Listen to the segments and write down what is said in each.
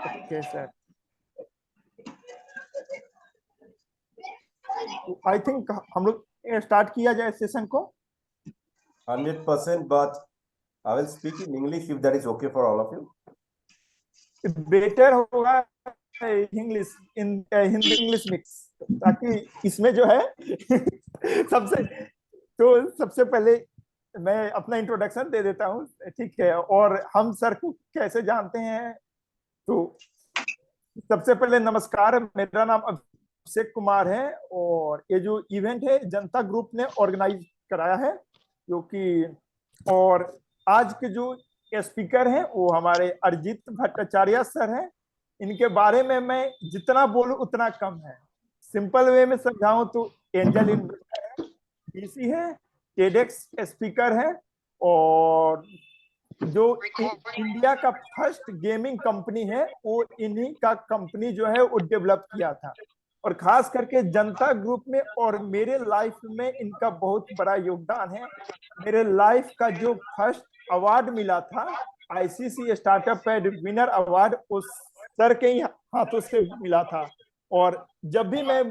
Okay sir, I think हम लोग start किया जाए सेशन को. 100%, but I will speak in English if that is okay for all of you. Better होगा English in Hindi English mix, ताकि इसमें जो है सबसे पहले मैं अपना इंट्रोडक्शन दे देता हूँ, ठीक है. और हम सर को कैसे जानते हैं, तो सबसे पहले नमस्कार, मेरा नाम अभिषेक कुमार है और ये जो इवेंट है जनता ग्रुप ने ऑर्गेनाइज कराया है, जो कि और आज के जो स्पीकर हैं वो हमारे अरिजीत भट्टाचार्य सर हैं. इनके बारे में मैं जितना बोलूं उतना कम है. सिंपल वे में समझाऊं तो एंजल इन्वेस्टर है, डीसी है, टेडेक्स स्पीकर है, और जो इंडिया का फर्स्ट गेमिंग कंपनी है वो इन्हीं का कंपनी जो है वो डेवलप किया था. और खास करके जनता ग्रुप में और मेरे लाइफ में इनका बहुत बड़ा योगदान है. मेरे लाइफ का जो फर्स्ट अवार्ड मिला था, ICC startup pad winner award, उस सर के ही हाथों से मिला था. और जब भी मैं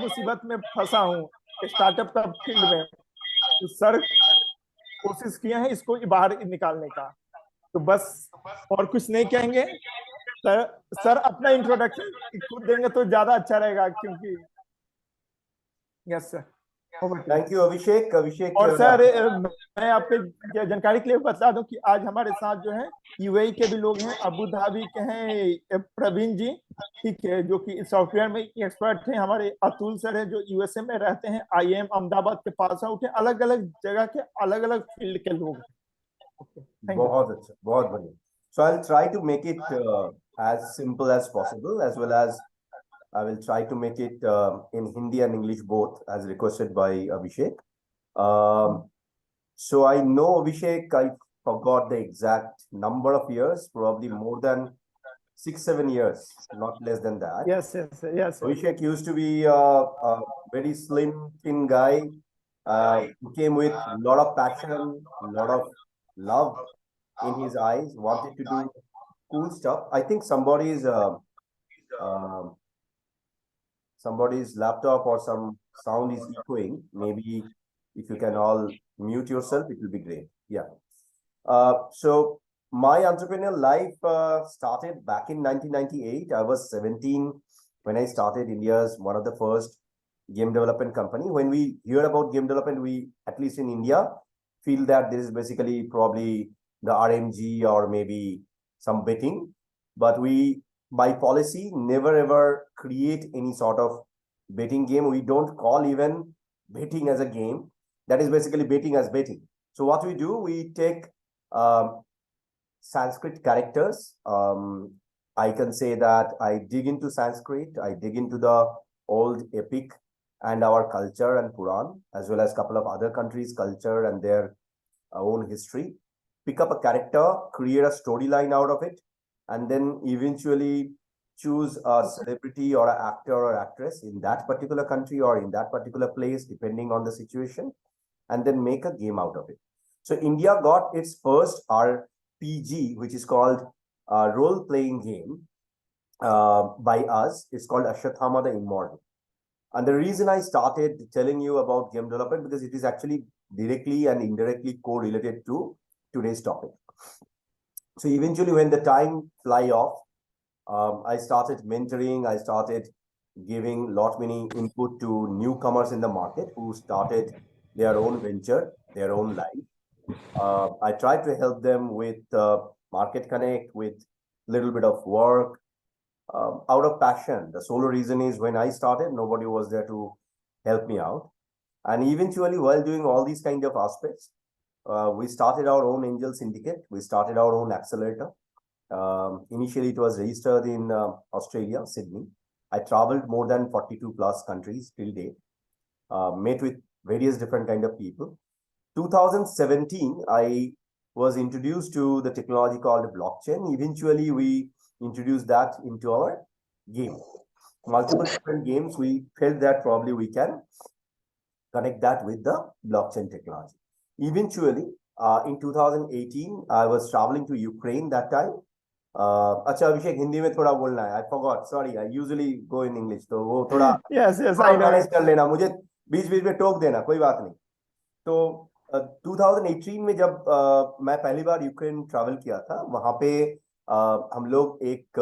मुसीबत में फंसा हूँ स्टार्टअप का फील्ड में, तो सर कोशिश किए हैं इसको बाहर निकालने का. तो बस और कुछ नहीं कहेंगे. सर अपना इंट्रोडक्शन खुद देंगे तो ज्यादा अच्छा रहेगा, क्योंकि yes sir. Thank you, Abhishek. और सर मैं आपको जानकारी के लिए बता दूं कि आज हमारे साथ जो है यूएई के भी लोग हैं, अबू धाबी के हैं प्रवीण जी, ठीक है, जो कि सॉफ्टवेयर में एक्सपर्ट हैं. हमारे अतुल सर है जो यूएसए में रहते हैं, आईएम अहमदाबाद के पास आउट है. अलग अलग जगह के अलग अलग फील्ड के लोग हैं. बहुत अच्छा, बहुत बढ़िया. So I'll try to make it as simple as possible, as well as I will try to make it in Hindi and English both, as requested by Abhishek. So I know, Abhishek, I forgot the exact number of years, probably more than 6-7 years, not less than that. Yes. Abhishek used to be a very slim, thin guy, who came with a lot of passion, a lot of love in his eyes, wanted to do cool stuff. I think somebody's laptop or some sound is echoing. Maybe if you can all mute yourself, it will be great. Yeah. So my entrepreneurial life started back in 1998. I was 17 when I started India's one of the first game development company. When we hear about game development, we, at least in India, feel that this is basically probably the RMG or maybe some betting. But we, by policy, never ever create any sort of betting game. We don't call even betting as a game. That is basically betting as betting. So what we do, we take Sanskrit characters. I can say that I dig into Sanskrit, I dig into the old epic and our culture and Puran, as well as a couple of other countries' culture and their own history. Pick up a character, create a storyline out of it, and then eventually choose a celebrity or an actor or actress in that particular country or in that particular place, depending on the situation, and then make a game out of it. So India got its first RPG, which is called a role-playing game by us. It's called Ashwathama the Immortal. And the reason I started telling you about game development, because it is actually directly and indirectly correlated to today's topic. So eventually, when the time fly off, I started mentoring, I started giving lot many input to newcomers in the market who started their own venture, their own life. I tried to help them with market connect, with little bit of work, out of passion. The sole reason is when I started, nobody was there to help me out. And eventually, while doing all these kind of aspects, we started our own Angel Syndicate. We started our own accelerator. Initially, it was registered in Australia, Sydney. I traveled more than 42 plus countries till date, met with various different kind of people. 2017, I was introduced to the technology called blockchain. Eventually, we introduced that into our game. Multiple different games, we felt that probably we can connect that with the blockchain technology. Eventually, in 2018, I was traveling to Ukraine that time. अच्छा अभिषेक, हिंदी में थोड़ा बोलना है, I forgot, sorry, I usually go in English, तो वो थोड़ा yes yes थोड़ा I know manage it. कर लेना, मुझे बीच बीच में टोक देना, कोई बात नहीं। तो 2018 में जब मैं पहली बार यूक्रेन ट्रैवल किया था, वहां पे हम लोग एक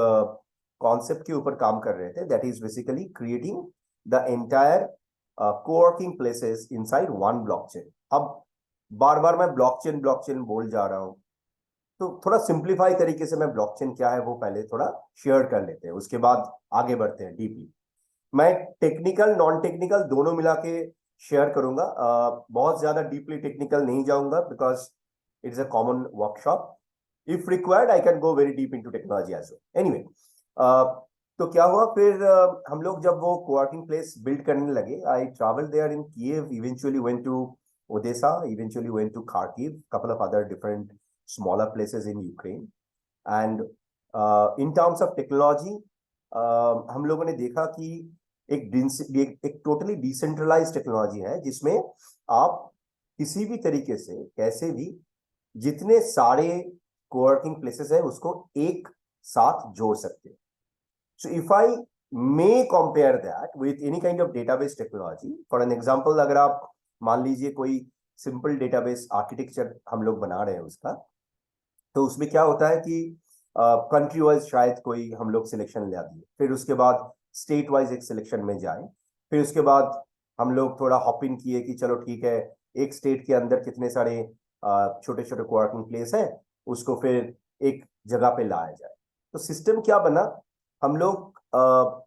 कॉन्सेप्ट के ऊपर काम कर रहे थे, that is basically creating the entire coworking places inside one blockchain. अब बार बार मैं ब्लॉकचेन ब्लॉकचेन बोल जा रहा हूँ, तो थोड़ा सिंप्लीफाई तरीके से मैं ब्लॉकचेन क्या है वो पहले थोड़ा शेयर कर लेते हैं, उसके बाद आगे बढ़ते हैं डीपली। मैं टेक्निकल नॉन टेक्निकल दोनों मिला के शेयर करूंगा, बहुत ज्यादा डीपली टेक्निकल नहीं जाऊंगा because it is a common workshop. If required I can go very deep into technology as well. Anyway, तो क्या हुआ फिर, हम लोग जब वो कोवर्किंग प्लेस बिल्ड करने लगे, I travel there in Kyiv, eventually went to Odesa, eventually went to Kharkiv, couple of other different smaller places in Ukraine. And in terms of technology, हम लोगों ने देखा कि एक टोटली डिसेंट्रलाइज टेक्नोलॉजी है, जिसमें आप किसी भी तरीके से कैसे भी जितने सारे कोवर्किंग प्लेसेस है उसको एक साथ जोड़ सकते हैं। So if I may compare that with any kind of database technology, for an example, अगर आप मान लीजिए कोई सिंपल डेटाबेस आर्किटेक्चर हम लोग बना रहे हैं उसका, तो उसमें क्या होता है कि कंट्री वाइज शायद कोई हम लोग सिलेक्शन ले दिए, फिर उसके बाद स्टेट वाइज एक सिलेक्शन में जाए, फिर उसके बाद हम लोग थोड़ा हॉप इन किए कि चलो ठीक है, एक स्टेट के अंदर कितने सारे छोटे छोटे कोवर्किंग प्लेस है, उसको फिर एक जगह पे लाया जाए। तो सिस्टम क्या बना, हम लोग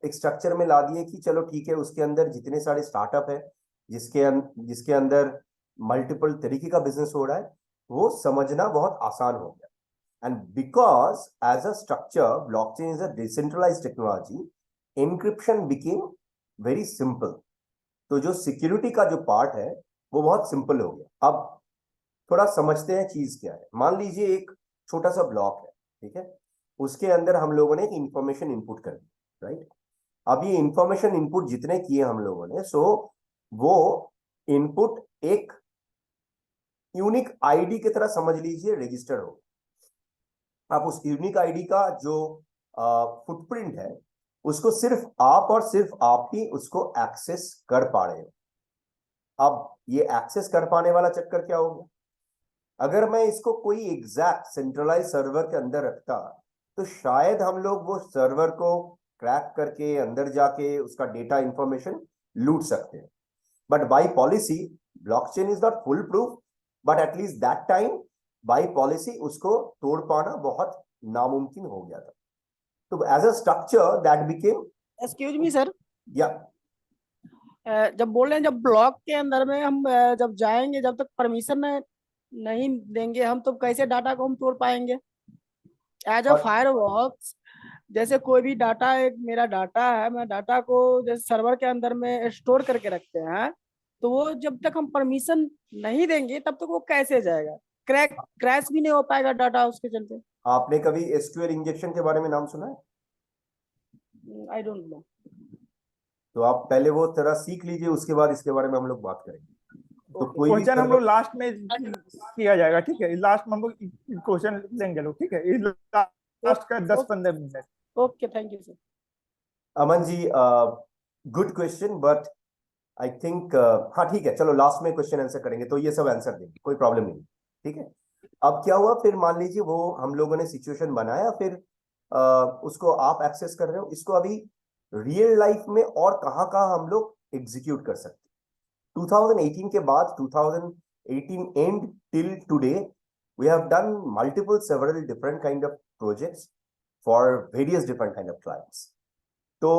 एक स्ट्रक्चर में ला दिए कि चलो ठीक है, उसके अंदर जितने सारे स्टार्टअप है, जिसके अंदर मल्टीपल तरीके का बिजनेस हो रहा है, वो समझना बहुत आसान हो गया। And because as a structure, blockchain is a decentralized technology, encryption became very simple. तो जो सिक्योरिटी का जो पार्ट है वो बहुत सिंपल हो गया। अब थोड़ा समझते हैं चीज क्या है। मान लीजिए एक छोटा सा ब्लॉक है, ठीक है, उसके अंदर हम लोगों ने इंफॉर्मेशन इनपुट कर दी, राइट। अब ये इंफॉर्मेशन इनपुट जितने किए हम लोगों ने, सो वो इनपुट एक यूनिक आईडी की तरह समझ लीजिए रजिस्टर हो। आप उस यूनिक आईडी का जो फुटप्रिंट है, उसको सिर्फ आप और सिर्फ आप ही उसको एक्सेस कर पा रहे हो। अब ये एक्सेस कर पाने वाला चक्कर क्या हो गया, अगर मैं इसको कोई एग्जैक्ट सेंट्रलाइज सर्वर के अंदर रखता, तो शायद हम लोग वो सर्वर को क्रैक करके अंदर जाके उसका डेटा इंफॉर्मेशन लूट सकते हैं। But by policy blockchain is not foolproof, but at least that time by policy उसको तोड़ पाना बहुत नामुमकिन हो गया था। तो as a structure that became, excuse me sir, या जब बोल रहे हैं जब ब्लॉक के अंदर में हम जब जाएंगे, जब तक परमिशन नहीं देंगे हम, तो कैसे डाटा को हम तोड़ पाएंगे एज अ फायरवॉल्स? जैसे कोई भी डाटा, एक मेरा डाटा है, मैं डाटा को जैसे सर्वर के अंदर में स्टोर करके रखते हैं, तो वो जब तक हम परमिशन नहीं देंगे तब तक वो कैसे जाएगा? क्रैश भी नहीं हो पाएगा डाटा उसके चलते। आपने कभी एसक्यूएल इंजेक्शन के बारे में नाम सुना है? आई डोंट नो। तो आप पहले वो तरह सीख लीजिए, उसके बाद इसके बारे में हम लोग बात करेंगे। तो कोई भी क्वेश्चन हम सर्वर, लोग लास्ट में किया जाएगा, ठीक है, लास्ट में हम लोग क्वेश्चन लेंगे लोग, ठीक है, लास्ट का 10-15 minute. Okay, thank you sir. Aman ji, good question, but I think, हाँ ठीक है, चलो लास्ट में क्वेश्चन आंसर करेंगे, तो ये सब आंसर देंगे, कोई प्रॉब्लम नहीं, ठीक है। अब क्या हुआ फिर, मान लीजिए वो हम लोगों ने सिचुएशन बनाया, फिर उसको आप एक्सेस कर रहे हो, इसको अभी रियल लाइफ में और कहाँ कहाँ हम लोग एग्जीक्यूट कर सकते हैं। 2018 के बाद 2018 and till today we have done multiple several different kind of projects for various different kind of clients. तो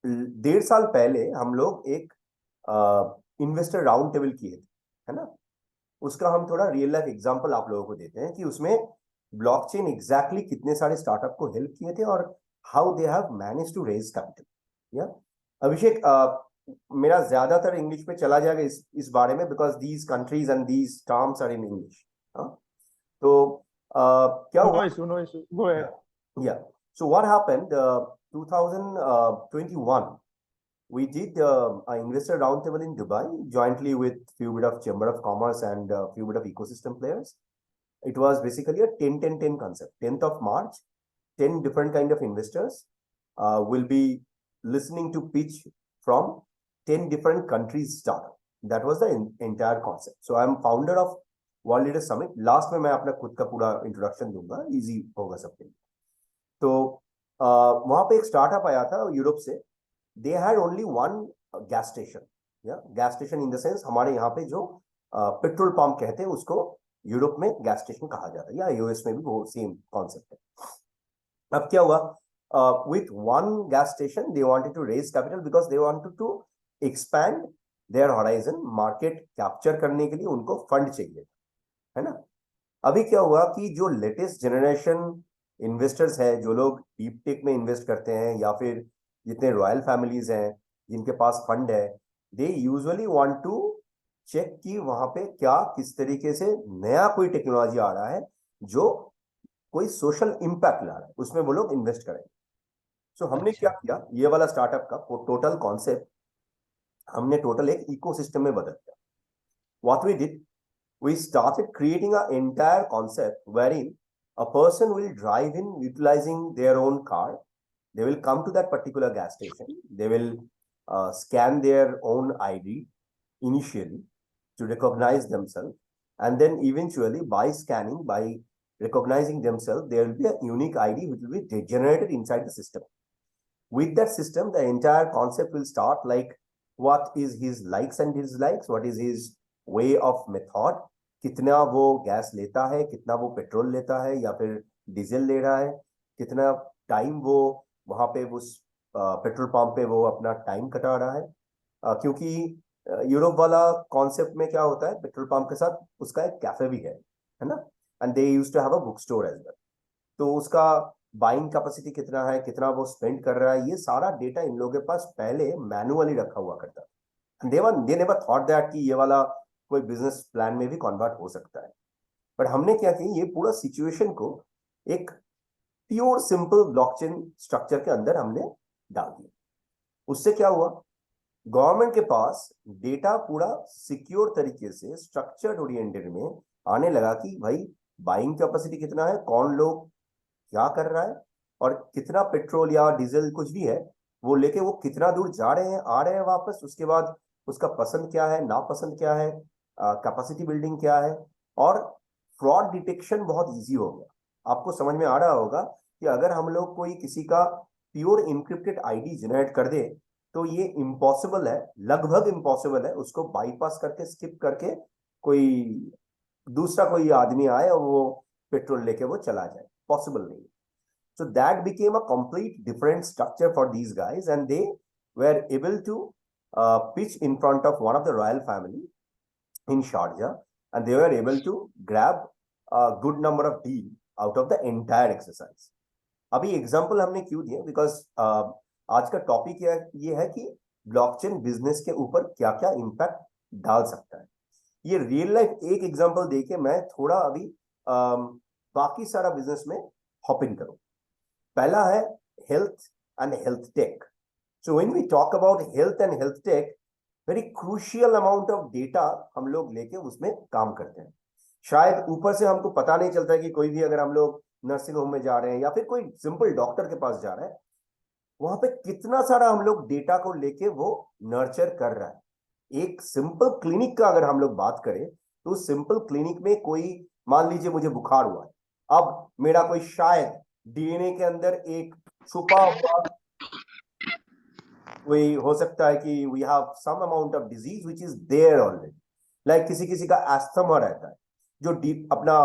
1.5 साल पहले हम लोग एक इन्वेस्टर राउंड टेबल किए थे, है ना। उसका हम थोड़ा रियल लाइफ एग्जांपल आप लोगों को देते हैं कि उसमें ब्लॉकचेन एग्जैक्टली कितने सारे स्टार्टअप को हेल्प किए थे और how they have manage to raise capital. या अभिषेक, मेरा ज्यादातर इंग्लिश में चला जाएगा इस बारे में, because these countries and these terms are in English. तो क्या हुआ, no issue, go ahead. yeah, so what happened, 2021 we did an investor roundtable in Dubai jointly with few bit of Chamber of Commerce and few bit of ecosystem players. It was basically a 10-10-10 concept. 10th of March, 10 different kind of investors will be listening to pitch from 10 different countries startup. That was the entire concept. So I am founder of World Leader Summit. Last में मैं अपना खुद का पूरा introduction दूंगा, easy होगा सबके लिए. तो वहां पे एक स्टार्टअप आया था यूरोप से. They had only one gas station. Gas station in the sense हमारे यहाँ पे जो पेट्रोल पंप कहते हैं उसको यूरोप में गैस स्टेशन कहा जाता है, या यूएस में भी वो सेम कॉन्सेप्ट है. अब क्या हुआ, with one gas station they wanted to raise capital because they wanted to expand their horizon. Market capture करने के लिए उनको फंड चाहिए, है ना. अभी क्या हुआ कि जो लेटेस्ट जनरेशन इन्वेस्टर्स है, जो लोग डीप टेक में इन्वेस्ट करते हैं या फिर जितने रॉयल फैमिलीज हैं जिनके पास फंड है, they usually want to check कि वहां पे क्या किस तरीके से नया कोई टेक्नोलॉजी आ रहा है जो कोई सोशल इंपैक्ट ला रहा है, उसमें वो लोग इन्वेस्ट करेंगे. सो हमने क्या किया, ये वाला स्टार्टअप का टोटल कॉन्सेप्ट हमने टोटल एक इकोसिस्टम में बदल दिया. What we did, we started creating an entire concept wherein a person will drive in utilizing their own car. They will come to that particular gas station. They will scan their own ID initially to recognize themselves. And then eventually by scanning, by recognizing themselves, there will be a unique ID which will be generated inside the system. With that system, the entire concept will start like what is his likes and dislikes, what is his way of method, कितना वो gas लेता है, कितना वो petrol लेता है या फिर डीजल ले रहा है, कितना टाइम वो वहां पे उस पेट्रोल पंप पे वो अपना टाइम कटा रहा है. क्योंकि यूरोप वाला कॉन्सेप्ट में क्या होता है, पेट्रोल पंप के साथ उसका एक कैफे भी है ना, and they used to have a book store as well. तो उसका बाइंग कैपेसिटी कितना है, कितना वो स्पेंड कर रहा है, ये सारा डेटा इन लोगों के पास पहले मैनुअली रखा हुआ करता था. दे नेवर थॉट दैट कि ये वाला कोई बिजनेस प्लान में भी कन्वर्ट हो सकता है. बट हमने क्या किया, ये पूरा सिचुएशन को एक प्योर सिंपल ब्लॉकचेन स्ट्रक्चर के अंदर हमने डाल दिया. उससे क्या हुआ, गवर्नमेंट के पास डेटा पूरा सिक्योर तरीके से स्ट्रक्चर्ड ओरिएंटेड में आने लगा कि भाई बाइंग कैपेसिटी कितना है, कौन लोग क्या कर रहा है, और कितना पेट्रोल या डीजल कुछ भी है वो लेके वो कितना दूर जा रहे हैं, आ रहे हैं वापस, उसके बाद उसका पसंद क्या है, नापसंद क्या है, कैपेसिटी बिल्डिंग क्या है. और फ्रॉड डिटेक्शन बहुत इजी हो गया. आपको समझ में आ रहा होगा कि अगर हम लोग कोई किसी का प्योर इनक्रिप्टेड आईडी जनरेट कर दे तो ये इम्पॉसिबल है, लगभग इम्पॉसिबल है उसको बाईपास करके स्किप करके कोई दूसरा कोई आदमी आए और वो पेट्रोल लेके वो चला जाए. पॉसिबल नहीं. So that became a complete different structure for these guys, and they were able to pitch in front of one of the royal family in Sharjah, and they were able to grab a good number of deal out of the entire exercise. अभी example हमने क्यों दिया, because आज का topic ये है कि blockchain business के ऊपर क्या क्या इम्पैक्ट डाल सकता है. ये रियल लाइफ एक एग्जांपल देके मैं थोड़ा अभी बाकी सारा बिजनेस में हॉप इन करूं. पहला है health and health tech. So when we talk about health and health tech, very crucial amount of data हम लोग लेके उसमें काम करते हैं. शायद ऊपर से हमको पता नहीं चलता है कि कोई भी अगर हम लोग नर्सिंग होम में जा रहे हैं या फिर कोई सिंपल डॉक्टर के पास जा रहे हैं, वहां पे कितना सारा हम लोग डेटा को लेके वो नर्चर कर रहा है. एक सिंपल क्लिनिक का अगर हम लोग बात करें तो सिंपल क्लिनिक में कोई, मान लीजिए मुझे बुखार हुआ है, अब मेरा कोई शायद डीएनए के अंदर एक छुपा हुआ कोई हो सकता है कि we have some amount of disease which is there already. Like किसी का एस्थमा रहता है जो डीप अपना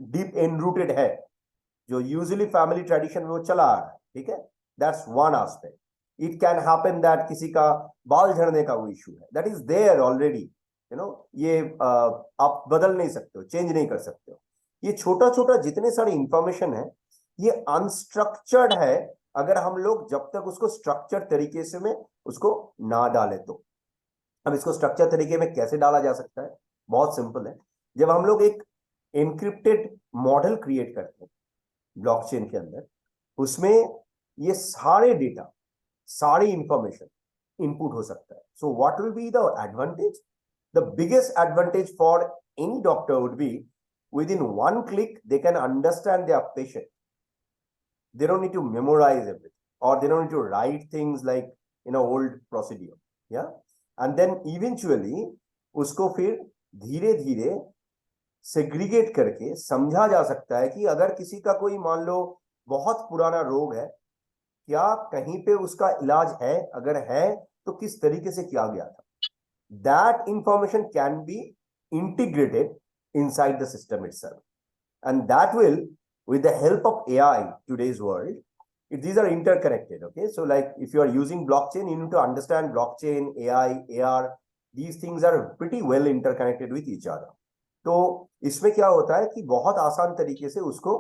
डीप एनरूटेड है, जो यूजुअली फैमिली ट्रेडिशन में वो चला आ रहा है. ठीक है, that's one aspect. It can happen that किसी का बाल झड़ने का वो इशू है, दैट इज देयर ऑलरेडी. ये आप बदल नहीं सकते हो, चेंज नहीं कर सकते हो. ये छोटा छोटा जितने सारे इंफॉर्मेशन है ये अनस्ट्रक्चर्ड है. अगर हम लोग जब तक उसको स्ट्रक्चर तरीके से में उसको ना डाले तो. अब इसको स्ट्रक्चर तरीके में कैसे डाला जा सकता है, बहुत सिंपल है. जब हम लोग एक एनक्रिप्टेड मॉडल क्रिएट करते हैं ब्लॉकचेन के अंदर, उसमें ये सारे डेटा, सारी इंफॉर्मेशन इनपुट हो सकता है. So what will be the advantage? The biggest advantage for any doctor would be within one click they can understand their patient. They don't need to memorize everything, or they don't need to write things like in an old procedure. Yeah, and then eventually उसको फिर धीरे धीरे segregate करके समझा जा सकता है कि अगर किसी का कोई मान लो बहुत पुराना रोग है, क्या कहीं पे उसका इलाज है, अगर है तो किस तरीके से किया गया था. That information can be integrated inside the system itself, and that will, with the help of AI, today's world, these are interconnected. Okay, so like if you are using blockchain, you need to understand blockchain, AI, AR, these things are pretty well interconnected with each other. तो इसमें क्या होता है कि बहुत आसान तरीके से उसको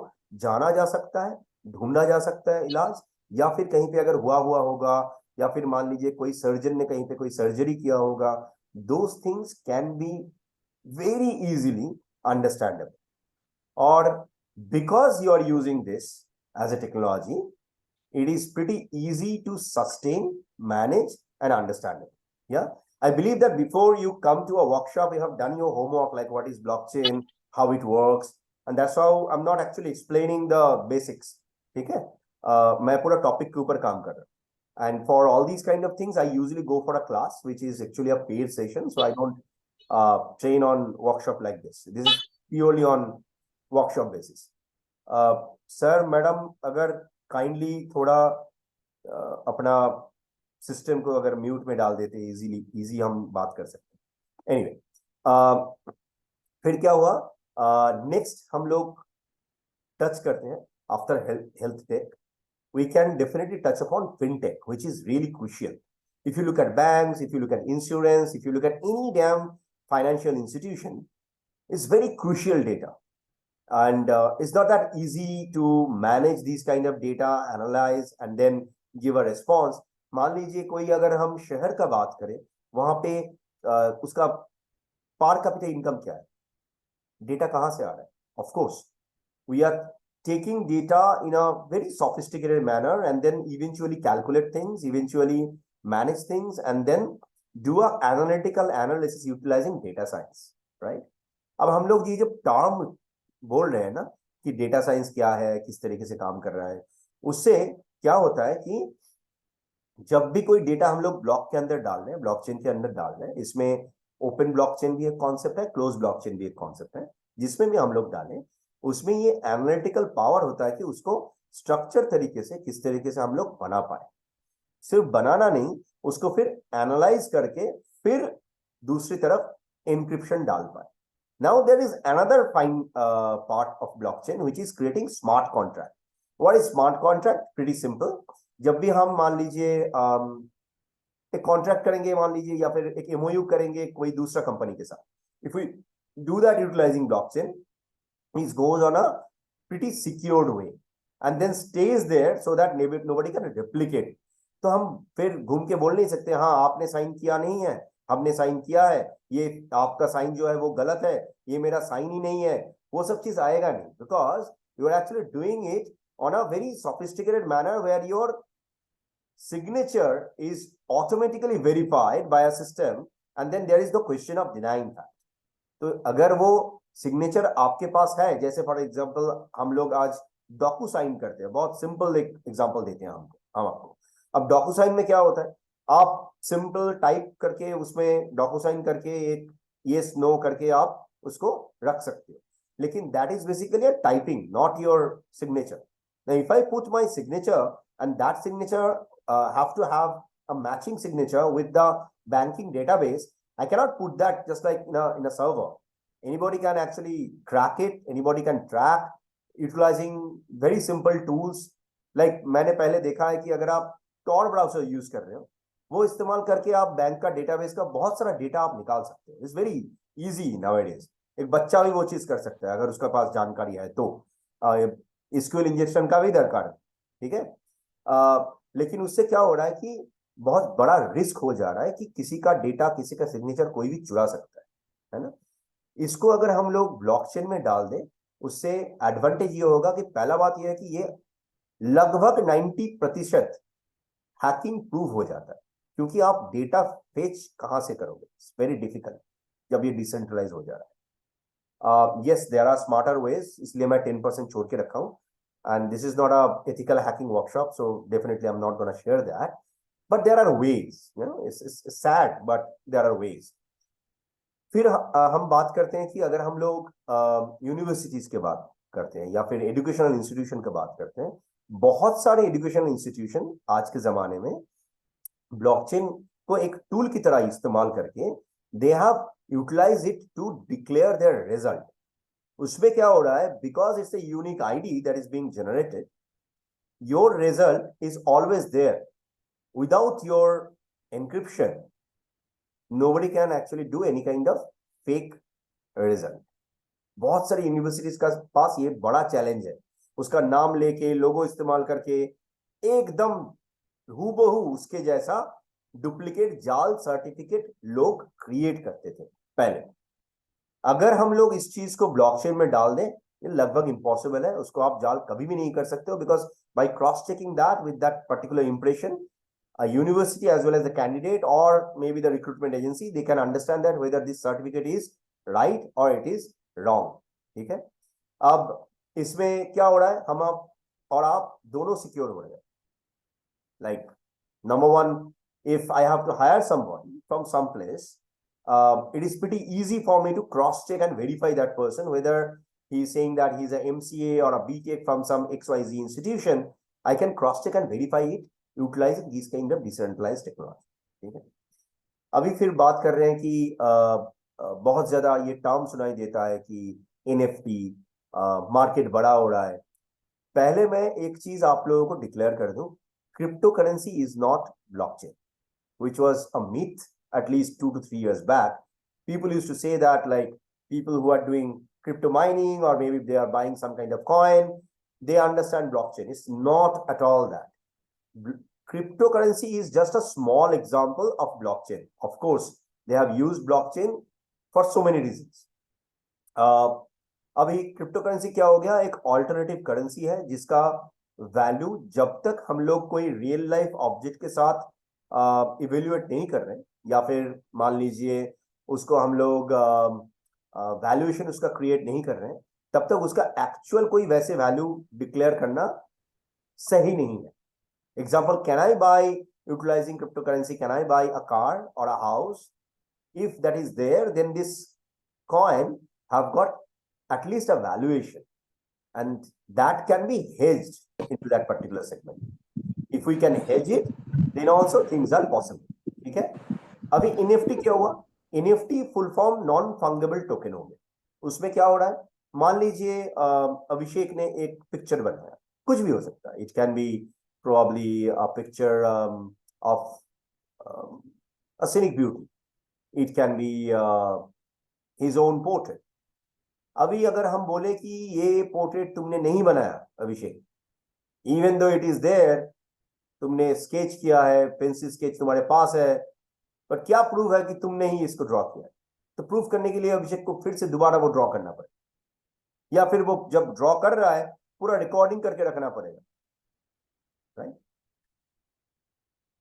जाना जा सकता है, ढूंढा जा सकता है इलाज, या फिर कहीं पे अगर हुआ होगा, या फिर मान लीजिए कोई सर्जन ने कहीं पे कोई सर्जरी किया होगा, those things can be very easily understandable. Or because you are using this as a technology, it is pretty easy to sustain, manage, and understand it. Yeah, I believe that before you come to a workshop, you have done your homework, like what is blockchain, how it works, and that's how I'm not actually explaining the basics. ठीक है, मैं पूरा topic के ऊपर काम कर रहा हूँ. And for all these kind of things, I usually go for a class, which is actually a paid session. So I don't train on workshop like this. This is purely on workshop basis. Sir, madam, अगर kindly थोड़ा अपना system को अगर mute में डाल देते, easy हम बात कर सकते हैं. एनीवे, फिर क्या हुआ, नेक्स्ट हम लोग टच करते हैं after health take. We can definitely touch upon fintech, which is really crucial. If you look at banks, if you look at insurance, if you look at any damn financial institution, it's very crucial data. And it's not that easy to manage these kind of data, analyze, and then give a response. मान लीजिए कोई अगर हम शहर का बात करें, वहां पे उसका पर कैपिटा इनकम क्या है, डेटा कहां से आ रहा है. Of course, we are taking data in a very sophisticated manner, and then eventually calculate things, eventually manage things, and then do a analytical analysis utilizing data science, right? अब हम लोग ये जब टर्म बोल रहे हैं ना कि डेटा साइंस क्या है, किस तरीके से काम कर रहा है, उससे क्या होता है कि जब भी कोई डेटा हम लोग ब्लॉक के अंदर डाल रहे हैं, ब्लॉकचेन के अंदर डाल रहे हैं, इसमें ओपन ब्लॉकचेन भी एक कॉन्सेप्ट है, क्लोज ब्लॉकचेन भी एक कॉन्सेप्ट है, जिसमें भी हम लोग डालें, उसमें ये एनालिटिकल पावर होता है कि उसको स्ट्रक्चर तरीके से किस तरीके से हम लोग बना पाए. सिर्फ बनाना नहीं, उसको फिर एनालाइज करके फिर दूसरी तरफ एन्क्रिप्शन डाल पाए. Now there is another fine part of blockchain which is creating smart contract. What is smart contract? Pretty simple. जब भी हम मान लीजिए एक कॉन्ट्रैक्ट करेंगे, मान लीजिए, या फिर एक एमओयू करेंगे कोई दूसरा कंपनी के साथ, if we do that utilising blockchain, it goes on a pretty secured way and then stays there so that nobody can replicate. तो हम फिर घूम के बोल नहीं सकते, हाँ आपने साइन किया नहीं है, हमने साइन किया है, ये आपका साइन जो है वो गलत है, ये मेरा साइन ही नहीं है. वो सब चीज आएगा नहीं, because you are actually doing it on a very sophisticated manner where your signature is automatically verified by a system, and then there is the question of denying that. तो अगर वो सिग्नेचर आपके पास है, जैसे फॉर एग्जांपल हम लोग आज डॉकू sign करते हैं, बहुत सिंपल एक एग्जांपल देते हैं हम आपको. अब डॉकू साइन में क्या होता है, आप सिंपल टाइप करके उसमें डॉकू साइन करके एक यस नो करके आप उसको रख सकते हो, लेकिन that is basically a typing, not your signature. Now if I put my signature and that signature have to have a matching signature with the banking database, I cannot put that just like in a server. Anybody can actually crack it, anybody can track utilizing very simple tools. Like मैंने पहले देखा है कि अगर आप Tor browser use कर रहे हो, वो इस्तेमाल करके आप बैंक का डेटाबेस का बहुत सारा डेटा आप निकाल सकते हो. It's very easy nowadays. एक बच्चा भी वो चीज कर सकता है अगर उसके पास जानकारी है तो. SQL इंजेक्शन का भी दरकार है, ठीक है. लेकिन उससे क्या हो रहा है कि बहुत बड़ा रिस्क हो जा रहा है कि किसी का डेटा, किसी का सिग्नेचर कोई भी चुरा सकता है ना. इसको अगर हम लोग ब्लॉकचेन में डाल दें, उससे एडवांटेज ये होगा कि पहला बात ये है कि ये लगभग 90% हैकिंग प्रूव हो जाता है, क्योंकि आप डेटा फेच कहां से करोगे, इट्स वेरी डिफिकल्ट जब ये डिसेंट्रलाइज हो जा रहा है. yes, there are smarter ways, इसलिए मैं 10% छोड़ के रखा हूँ. And this is not a ethical hacking workshop, so definitely I'm not going to share that. But there are ways, you know, it's sad, but there are ways. फिर हम बात करते हैं कि अगर हम लोग यूनिवर्सिटीज के बात करते हैं या फिर एजुकेशनल इंस्टीट्यूशन की बात करते हैं, बहुत सारे एजुकेशनल इंस्टीट्यूशन आज के जमाने में ब्लॉकचेन को एक टूल की तरह इस्तेमाल करके they have utilise it to declare their result. उसमें क्या हो रहा है, because it's a unique ID that is being generated, your result is always there. Without your encryption nobody can actually do any kind of fake result. बहुत सारी universities का पास ये बड़ा चैलेंज है. उसका नाम लेके लोगो इस्तेमाल करके एकदम हूबहू उसके जैसा डुप्लीकेट जाल सर्टिफिकेट लोग क्रिएट करते थे पहले. अगर हम लोग इस चीज को ब्लॉकचेन में डाल दें, ये लगभग इम्पॉसिबल है. उसको आप जाल कभी भी नहीं कर सकते हो, because by cross checking that with that particular impression, a university as well as the candidate or maybe the recruitment agency, they can understand that whether this certificate is right or it is wrong. ठीक है. अब इसमें क्या हो रहा है, हम और आप दोनों सिक्योर हो रहे हैं. Like number one, if I have to hire someone from some place, it is pretty easy for me to cross check and verify that person whether he is saying that he's a MCA or a BTech from some XYZ institution. I can cross check and verify it utilising this kind of decentralised technology. ठीक है. अभी फिर बात कर रहे हैं कि बहुत ज्यादा ये टर्म सुनाई देता है कि NFT मार्केट बड़ा हो रहा है. पहले मैं एक चीज आप लोगों को डिक्लेयर कर दूं, crypto currency is not blockchain, which was a myth at least 2 to 3 years back. People used to say that, like, people who are doing crypto mining or maybe they are buying some kind of coin, they understand blockchain. It's not at all that. Cryptocurrency is just a small example of blockchain. Of course, they have used blockchain for so many reasons. अभी cryptocurrency क्या हो गया, एक alternative currency है जिसका value जब तक हम लोग कोई रियल लाइफ ऑब्जेक्ट के साथ इवेल्युएट नहीं कर रहे, या फिर मान लीजिए उसको हम लोग वैल्यूएशन उसका क्रिएट नहीं कर रहे हैं, तब तक उसका एक्चुअल कोई वैसे वैल्यू डिक्लेयर करना सही नहीं है. Example, can I buy, utilizing cryptocurrency, can I buy a car or a house? If that is there, then this coin have got at least a valuation, and that can be hedged into that particular segment. If we can hedge it, then also things are possible. ठीक है. अभी NFT क्या हुआ, NFT full form non fungible token हो गया. उसमें क्या हो रहा है, मान लीजिए अभिषेक ने एक पिक्चर बनाया, कुछ भी हो सकता है. It can be probably a picture of a scenic beauty. It can be his own portrait. अभी अगर हम बोले कि ये पोर्ट्रेट तुमने नहीं बनाया अभिषेक, even though it is there, तुमने स्केच किया है, पेंसिल स्केच तुम्हारे पास है, पर क्या प्रूफ है कि तुमने ही इसको ड्रॉ किया है? तो प्रूफ करने के लिए अभिषेक को फिर से दोबारा वो ड्रॉ करना पड़ेगा, या फिर वो जब ड्रॉ कर रहा है पूरा रिकॉर्डिंग करके रखना पड़ेगा. राइट.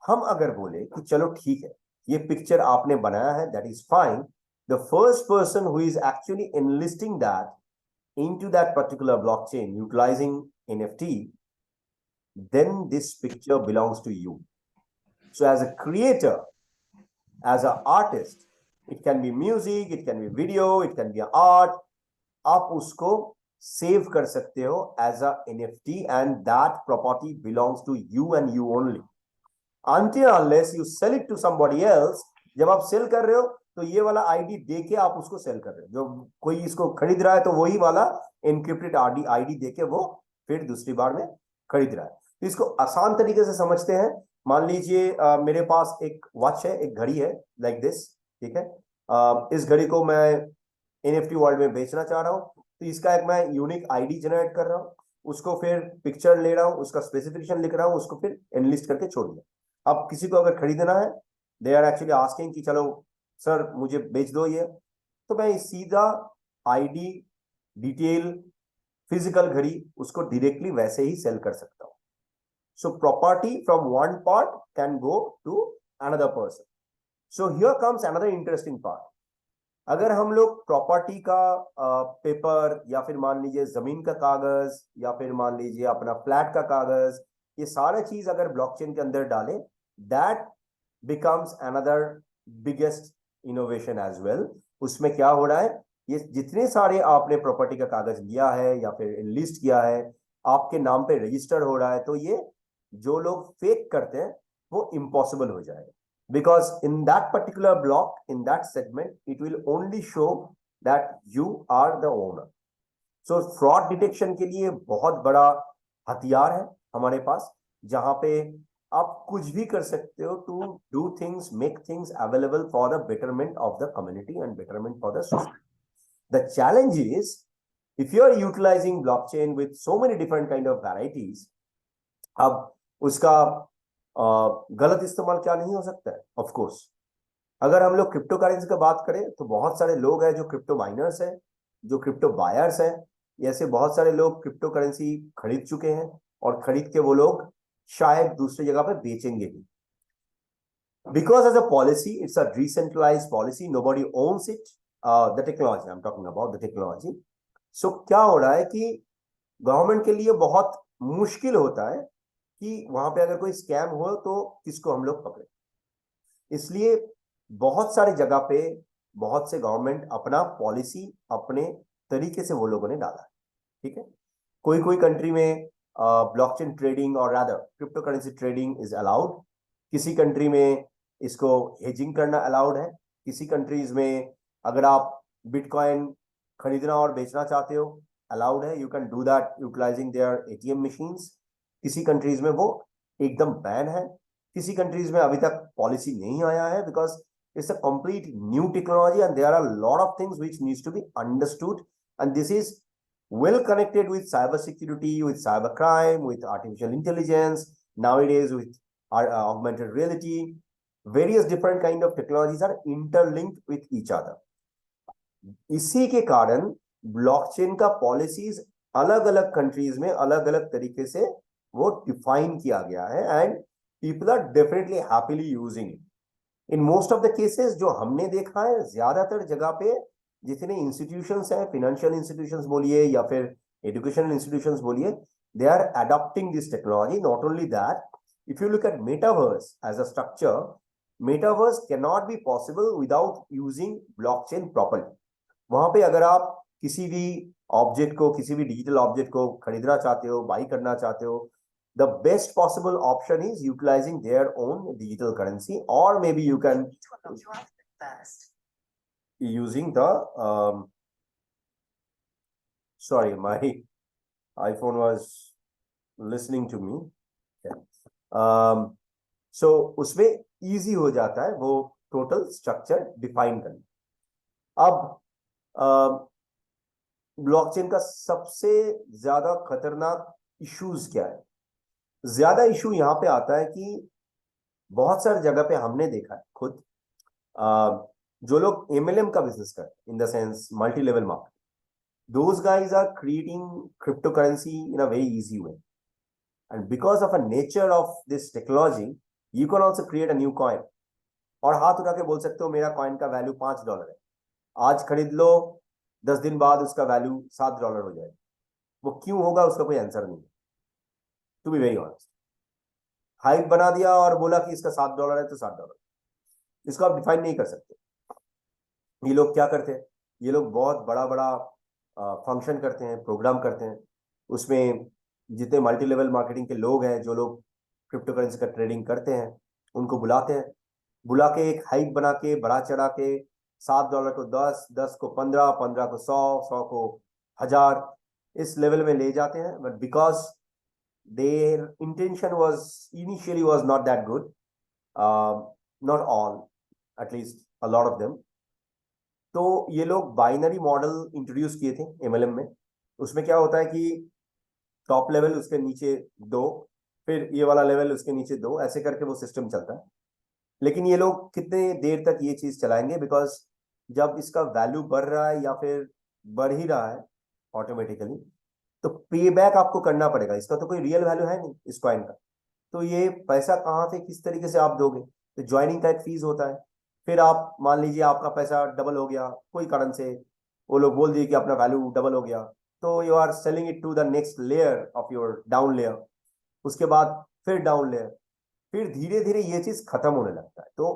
हम अगर बोले कि चलो ठीक है, ये पिक्चर आपने बनाया है, that is fine. The first person who is actually enlisting that into that particular blockchain utilising NFT, then this picture belongs to you. So as a creator, as an artist, it can be music, it can be video, it can be art, आप उसको save कर सकते हो as a NFT, and that property belongs to you and you only. Until unless you sell it to somebody else, जब आप cell कर रहे हो तो ये वाला आईडी देके आप उसको सेल कर रहे हो. जो कोई इसको खरीद रहा है तो वही वाला एनक्रिप्टेड आईडी देके वो फिर दूसरी बार में खरीद रहा है. तो इसको आसान तरीके से समझते हैं. मान लीजिए मेरे पास एक वॉच है, एक घड़ी है, लाइक दिस. ठीक है. इस घड़ी को मैं NFT वर्ल्ड में बेचना चाह रहा हूँ, तो इसका एक मैं यूनिक आईडी जनरेट कर रहा हूँ, उसको फिर पिक्चर ले रहा हूँ, उसका स्पेसिफिकेशन लिख रहा हूँ, उसको फिर एनलिस्ट करके छोड़ दिया. अब किसी को अगर खरीदना है, दे आर एक्चुअली आस्किंग कि चलो सर मुझे बेच दो ये, तो मैं सीधा आईडी डिटेल फिजिकल घड़ी उसको डायरेक्टली वैसे ही सेल कर सकता हूँ. So property from one part can go to another person. So here comes another interesting part. अगर हम लोग प्रॉपर्टी का पेपर, या फिर मान लीजिए जमीन का कागज, या फिर मान लीजिए अपना फ्लैट का कागज, ये सारा चीज अगर ब्लॉकचेन के अंदर डालें, that becomes another biggest innovation as well. उसमें क्या हो रहा है, ये जितने सारे आपने प्रॉपर्टी का कागज लिया है या फिर लिस्ट किया है, आपके नाम पे रजिस्टर हो रहा है, तो ये जो लोग फेक करते हैं वो इम्पॉसिबल हो जाएगा। Because in that particular block, in that segment, it will only show that you are the owner. So fraud detection के लिए बहुत बड़ा हथियार है हमारे पास, जहां पे आप कुछ भी कर सकते हो to do things, make things available for the betterment of the community and betterment for the society. The challenge is, if you are utilizing blockchain with so many different kind of varieties, अब उसका गलत इस्तेमाल क्या नहीं हो सकता है? Of course, अगर हम लोग क्रिप्टो करेंसी की बात करें तो बहुत सारे लोग हैं जो क्रिप्टो माइनर्स हैं, जो क्रिप्टो बायर्स हैं, ऐसे बहुत सारे लोग क्रिप्टो करेंसी खरीद चुके हैं, और खरीद के वो लोग शायद दूसरी जगह पे बेचेंगे भी। Because as a policy, it's a decentralized policy, nobody owns it. The technology, I'm talking about the technology. So क्या हो रहा है कि गवर्नमेंट के लिए बहुत मुश्किल होता है कि वहां पे अगर कोई स्कैम हो तो किसको हम लोग पकड़े। इसलिए बहुत सारी जगह पे बहुत से गवर्नमेंट अपना पॉलिसी अपने तरीके से वो लोगों ने डाला है, ठीक है। कोई कोई कंट्री में ब्लॉकचेन ट्रेडिंग और rather crypto currency trading is allowed, किसी कंट्री में इसको हेजिंग करना अलाउड है, किसी कंट्रीज में अगर आप बिटकॉइन खरीदना और बेचना चाहते हो अलाउड है, you can do that utilising their ATM machines. किसी कंट्रीज में वो एकदम बैन है, किसी कंट्रीज में अभी तक पॉलिसी नहीं आया है, because it's a complete new technology and there are lot of things which needs to be understood, and this is well connected with cyber security, with cyber crime, with artificial intelligence, nowadays with augmented reality. Various different kind of technologies are interlinked with each other. इसी के कारण blockchain का policies अलग अलग countries में अलग अलग तरीके से वो डिफाइन किया गया है, and people are definitely happily using it. In most of the cases जो हमने देखा है, ज्यादातर जगह पे जितने इंस्टीट्यूशंस हैं, फाइनेंशियल इंस्टीट्यूशंस बोलिए या फिर एजुकेशनल इंस्टीट्यूशंस बोलिए, they are adopting this technology. Not only that, if you look at metaverse as a structure, metaverse cannot be possible without using blockchain properly. वहां पे अगर आप किसी भी ऑब्जेक्ट को, किसी भी डिजिटल ऑब्जेक्ट को खरीदना चाहते हो, बाई करना चाहते हो, the best possible option is utilizing their own digital currency, or maybe you can using the sorry, my iPhone was listening to me. So उसमें easy हो जाता है वो टोटल स्ट्रक्चर डिफाइन करना। अब ब्लॉकचेन का सबसे ज्यादा खतरनाक इश्यूज क्या है? ज्यादा इशू यहाँ पे आता है कि बहुत सारी जगह पे हमने देखा है खुद, जो लोग MLM का बिजनेस करते हैं, in the sense multi level market, those guys are creating cryptocurrency in a very easy way, and because of a nature of this technology you can also create a new coin, और हाथ उठा के बोल सकते हो मेरा coin का value $5 है, आज खरीद लो, 10 दिन बाद उसका वैल्यू $7 हो जाएगा। वो क्यों होगा उसका कोई आंसर नहीं, to be very honest. Hype बना दिया और बोला कि इसका $7 है तो $7, इसको आप डिफाइन नहीं कर सकते। ये लोग क्या करते हैं, ये लोग बहुत बड़ा बड़ा फंक्शन करते हैं, प्रोग्राम करते हैं, उसमें जितने मल्टी लेवल मार्केटिंग के लोग हैं, जो लोग क्रिप्टो करेंसी का ट्रेडिंग करते हैं, उनको बुलाते हैं, बुला के एक हाइप बना के बढ़ा चढ़ा के $7 को 10, 10 को 15, 15 को 100, 100 को 1000, इस लेवल में ले जाते हैं। But because there intention was initially was not that good, not all, at least a lot of them, तो ये लोग बाइनरी मॉडल इंट्रोड्यूस किए थे MLM में। उसमें क्या होता है कि टॉप लेवल उसके नीचे 2, फिर ये वाला लेवल उसके नीचे 2, ऐसे करके वो सिस्टम चलता है। लेकिन ये लोग कितने देर तक ये चीज चलाएंगे, बिकॉज जब इसका वैल्यू बढ़ रहा है या फिर बढ़ ही रहा है ऑटोमेटिकली, तो पे बैक आपको करना पड़ेगा। इसका तो कोई रियल वैल्यू है नहीं इस कॉइन का, तो ये पैसा कहाँ से किस तरीके से आप दोगे? तो ज्वाइनिंग का एक फीस होता है, फिर आप मान लीजिए आपका पैसा डबल हो गया कोई कारण से, वो लोग बोल दिए कि अपना वैल्यू डबल हो गया, तो you are selling it to the next layer of your down layer, उसके बाद फिर डाउन लेयर, फिर धीरे धीरे ये चीज खत्म होने लगता है। तो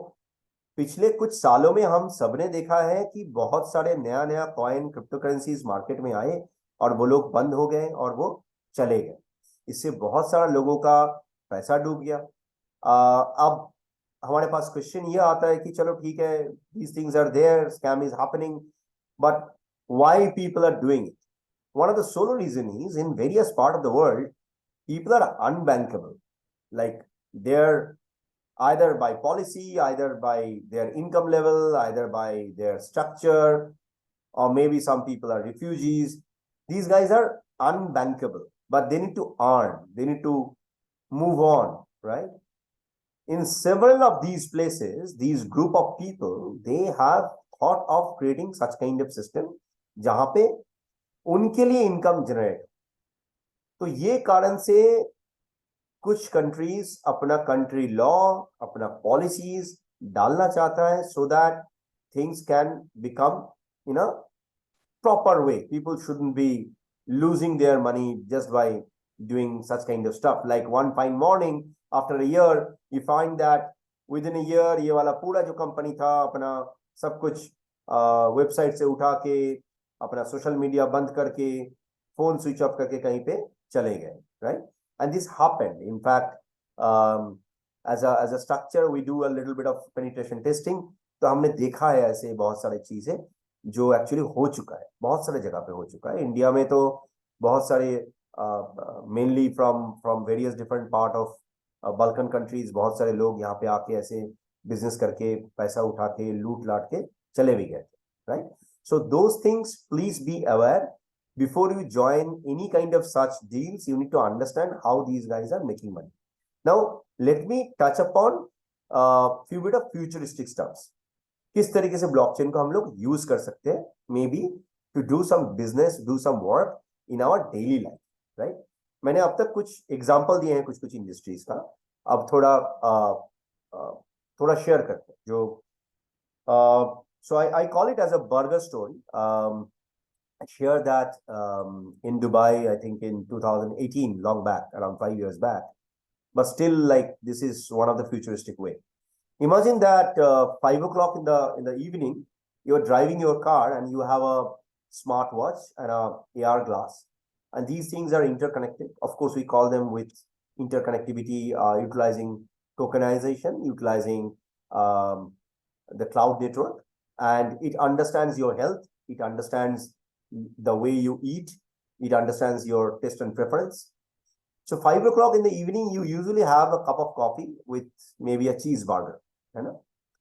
पिछले कुछ सालों में हम सबने देखा है कि बहुत सारे नया नया कॉइन क्रिप्टो करेंसीज मार्केट में आए और वो लोग बंद हो गए और वो चले गए। इससे बहुत सारा लोगों का पैसा डूब गया। अब हमारे पास क्वेश्चन ये आता है कि चलो ठीक है, these things are there, scam is happening, but why people are doing it? One of the sole reason is in various part of the world, people are unbankable. Like they're either by policy, either by their income level, either by their structure, or maybe some people are refugees. These guys are unbankable, but they need to earn, they need to move on, right? In several of these places, these group of people, they have thought of creating such kind of system जहां पे उनके लिए income generate. तो ये कारण से कुछ countries अपना कंट्री लॉ, अपना पॉलिसीज डालना चाहता है so that things can become in a proper way. People shouldn't be losing their money just by doing such kind of stuff. Like one fine morning after a year, you find that within a year ये वाला पूरा जो company था अपना सब कुछ website से उठा के, अपना सोशल मीडिया बंद करके, फोन स्विच ऑफ करके कहीं पे चले गए, right? And this happened. In fact, as a structure, we do a little bit of penetration testing. तो हमने देखा है ऐसे बहुत सारी चीजें जो एक्चुअली हो चुका है, बहुत सारे जगह पे हो चुका है। इंडिया में तो बहुत सारे mainly from various different part of Balkan countries, बहुत सारे लोग यहाँ पे आके ऐसे बिजनेस करके पैसा उठा के लूट लाट के चले भी गए थे, right? So those things please be aware before you join any kind of such deals. You need to understand how these guys are making money. Now let me touch upon few bit of futuristic stuffs. किस तरीके से blockchain को हम लोग use कर सकते हैं, maybe to do some business, do some work in our daily life, right? मैंने अब तक कुछ एग्जांपल दिए हैं कुछ कुछ इंडस्ट्रीज का, अब थोड़ा शेयर करते हैं जो so I call it as a burger story. I share that in Dubai, I think in 2018, long back, around 5 years back, but still like this is one of the futuristic way. Imagine that 5 o'clock in the evening, you're driving your car and you have a smartwatch and a AR glass, and these things are interconnected. Of course, we call them with interconnectivity, utilizing tokenization, utilizing the cloud network, and it understands your health, it understands the way you eat, it understands your taste and preference. So 5 o'clock in the evening, you usually have a cup of coffee with maybe a cheeseburger, है ना?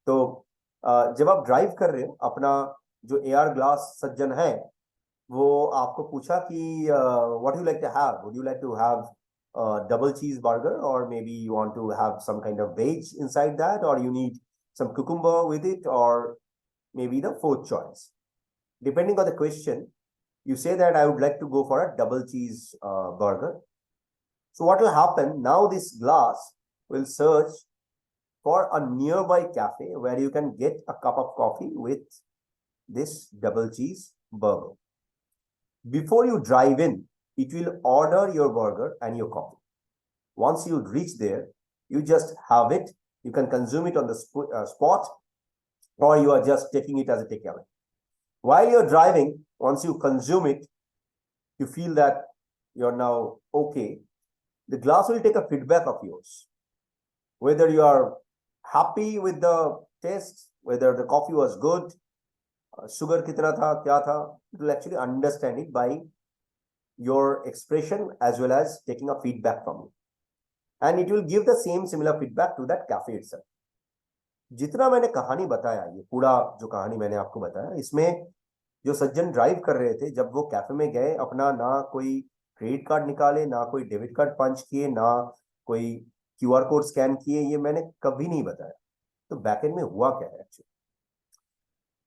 तो जब आप drive कर रहे हो, अपना जो AR ग्लास सज्जन है वो आपको पूछा कि what do you like to have? Would you like to have a double cheeseburger, or maybe you want to have some kind of veg inside that, or you need some cucumber with it, or maybe the fourth choice. Depending on the question, you say that I would like to go for a double cheese burger. So what will happen now? This glass will search for a nearby cafe where you can get a cup of coffee with this double cheese burger. Before you drive in, it will order your burger and your coffee. Once you reach there, you just have it. You can consume it on the spot, or you are just taking it as a takeaway. While you're driving, once you consume it, you feel that you're now okay. The glass will take a feedback of yours, whether you are happy with the taste, whether the coffee was good, sugar kitna tha, kya tha. It will actually understand it by your expression as well as taking a feedback from you, and it will give the similar feedback to that cafe itself. जितना मैंने कहानी बताया, ये पूरा जो कहानी मैंने आपको बताया, इसमें जो सज्जन ड्राइव कर रहे थे, जब वो कैफे में गए, अपना ना कोई क्रेडिट कार्ड निकाले, ना कोई डेबिट कार्ड पंच किए, ना कोई QR कोड स्कैन किए, ये मैंने कभी नहीं बताया। तो बैकएंड में हुआ क्या है actually?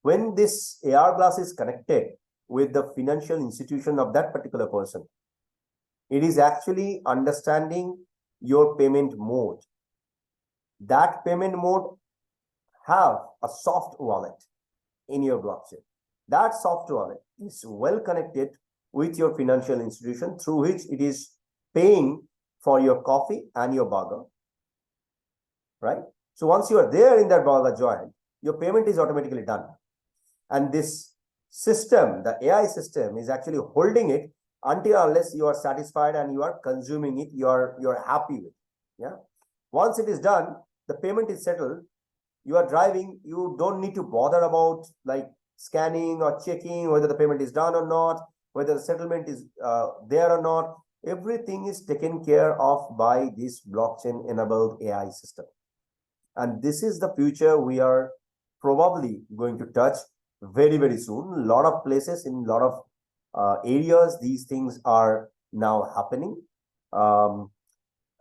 When this AR glass is connected with the financial institution of that particular person, it is actually understanding your payment mode. That payment mode have a soft wallet in your blockchain. That soft wallet is well connected with your financial institution through which it is paying for your coffee and your burger, right? So once you are there in that burger joint, your payment is automatically done. And this system, the AI system, is actually holding it until unless you are satisfied and you are consuming it, you're happy with it. Yeah. Once it is done, the payment is settled. You are driving, you don't need to bother about like scanning or checking whether the payment is done or not, whether the settlement is there or not. Everything is taken care of by this blockchain enabled AI system. And this is the future we are probably going to touch very, very soon. A lot of places in a lot of areas, these things are now happening.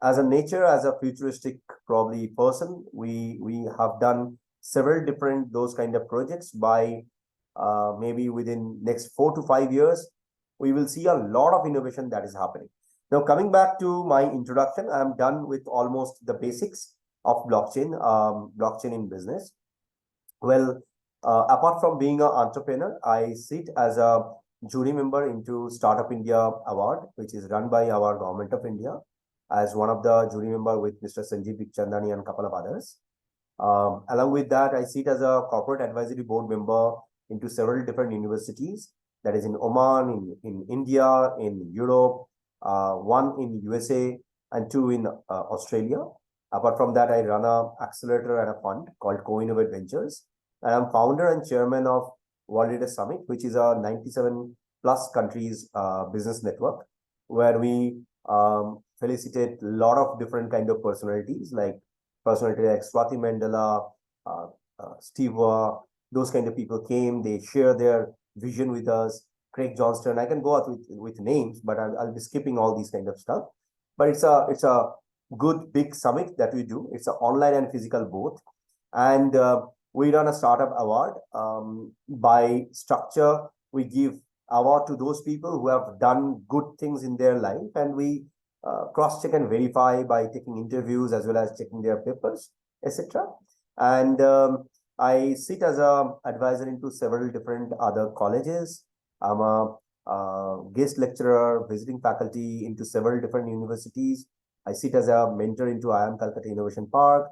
As a nature, as a futuristic probably person, we have done several different those kind of projects. By maybe within next 4 to 5 years, we will see a lot of innovation that is happening. Now, coming back to my introduction, I'm done with almost the basics of blockchain, blockchain in business. Well, apart from being an entrepreneur, I sit as a jury member into Startup India Award, which is run by our Government of India, as one of the jury member with Mr. Sanjeev Bikhchandani and a couple of others. Along with that, I sit as a corporate advisory board member into several different universities, that is in Oman, in India, in Europe, one in USA, and 2 in Australia. Apart from that, I run an accelerator and a fund called Co-Innovate Ventures. And I'm founder and chairman of World Leaders Summit, which is a 97 plus countries business network, where we felicitate a lot of different kind of personalities, like personality like Swati Mandela, Steve, those kind of people came, they share their vision with us. Craig Johnston, I can go out with names, but I'll be skipping all these kind of stuff. But it's a good big summit that we do. It's an online and physical both. And we run a startup award. By structure, we give award to those people who have done good things in their life, and we cross-check and verify by taking interviews as well as checking their papers, etc. And I sit as a advisor into several different other colleges. I'm a guest lecturer, visiting faculty into several different universities. I sit as a mentor into IIM Calcutta Innovation Park.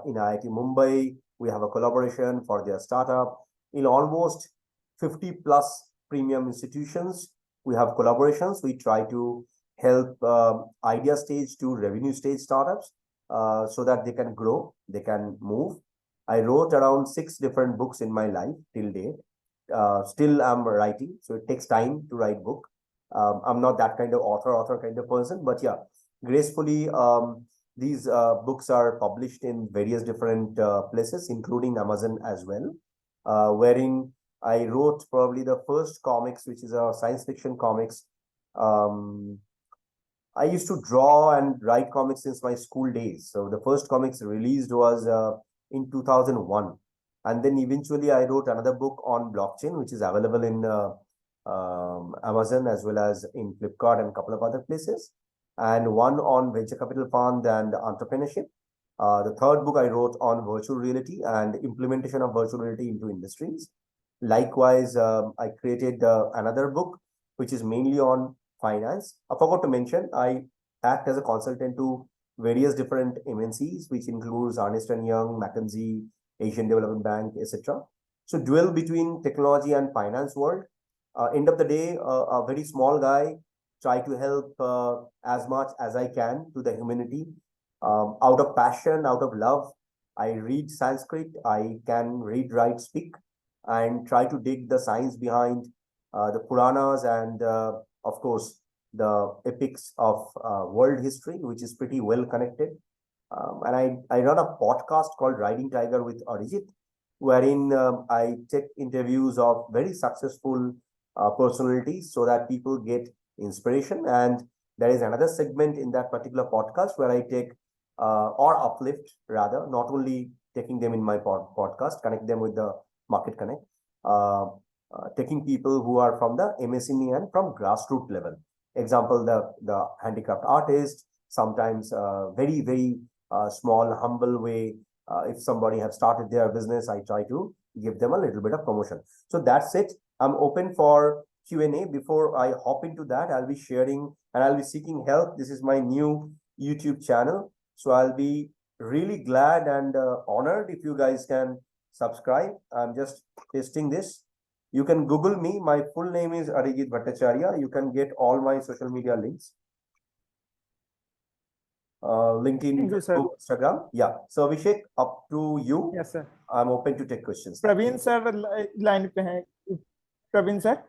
In IIT Mumbai, we have a collaboration for their startup. In almost 50 plus premium institutions, we have collaborations. We try to help idea stage to revenue stage startups so that they can grow, they can move. I wrote around 6 different books in my life till date. Still I'm writing, so it takes time to write book. I'm not that kind of author kind of person, but yeah, gracefully these books are published in various different places, including Amazon as well, wherein I wrote probably the first comics, which is a science fiction comics. I used to draw and write comics since my school days. So the first comics released was in 2001. And then eventually I wrote another book on blockchain, which is available in Amazon as well as in Flipkart and a couple of other places. And one on venture capital fund and entrepreneurship. The third book I wrote on virtual reality and implementation of virtual reality into industries. Likewise, I created another book, which is mainly on finance. I forgot to mention, I act as a consultant to various different MNCs, which includes Ernst & Young, McKinsey, Asian Development Bank, etc. So dwell between technology and finance world. End of the day, a very small guy, try to help as much as I can to the humanity. Out of passion, out of love, I read Sanskrit, I can read, write, speak, and try to dig the science behind the Puranas and of course, the epics of world history, which is pretty well connected. And I run a podcast called Riding Tiger with Arijit, wherein I take interviews of very successful personalities so that people get inspiration. And there is another segment in that particular podcast where I take or uplift rather, not only taking them in my podcast, connect them with the Market Connect, taking people who are from the MSME and from grassroots level. Example, the handicraft artist, sometimes very, very small, humble way, if somebody have started their business, I try to give them a little bit of promotion. So that's it. I'm open for Q&A. Before I hop into that, I'll be sharing and I'll be seeking help. This is my new YouTube channel. So I'll be really glad and honored if you guys can subscribe. I'm just testing this. You can Google me. My full name is Arijit Bhattacharya. You can get all my social media links. LinkedIn, Thank you, sir. Instagram. Yeah. So Abhishek, up to you. Yes, sir. I'm open to take questions. Praveen sir line पे हैं. Praveen sir,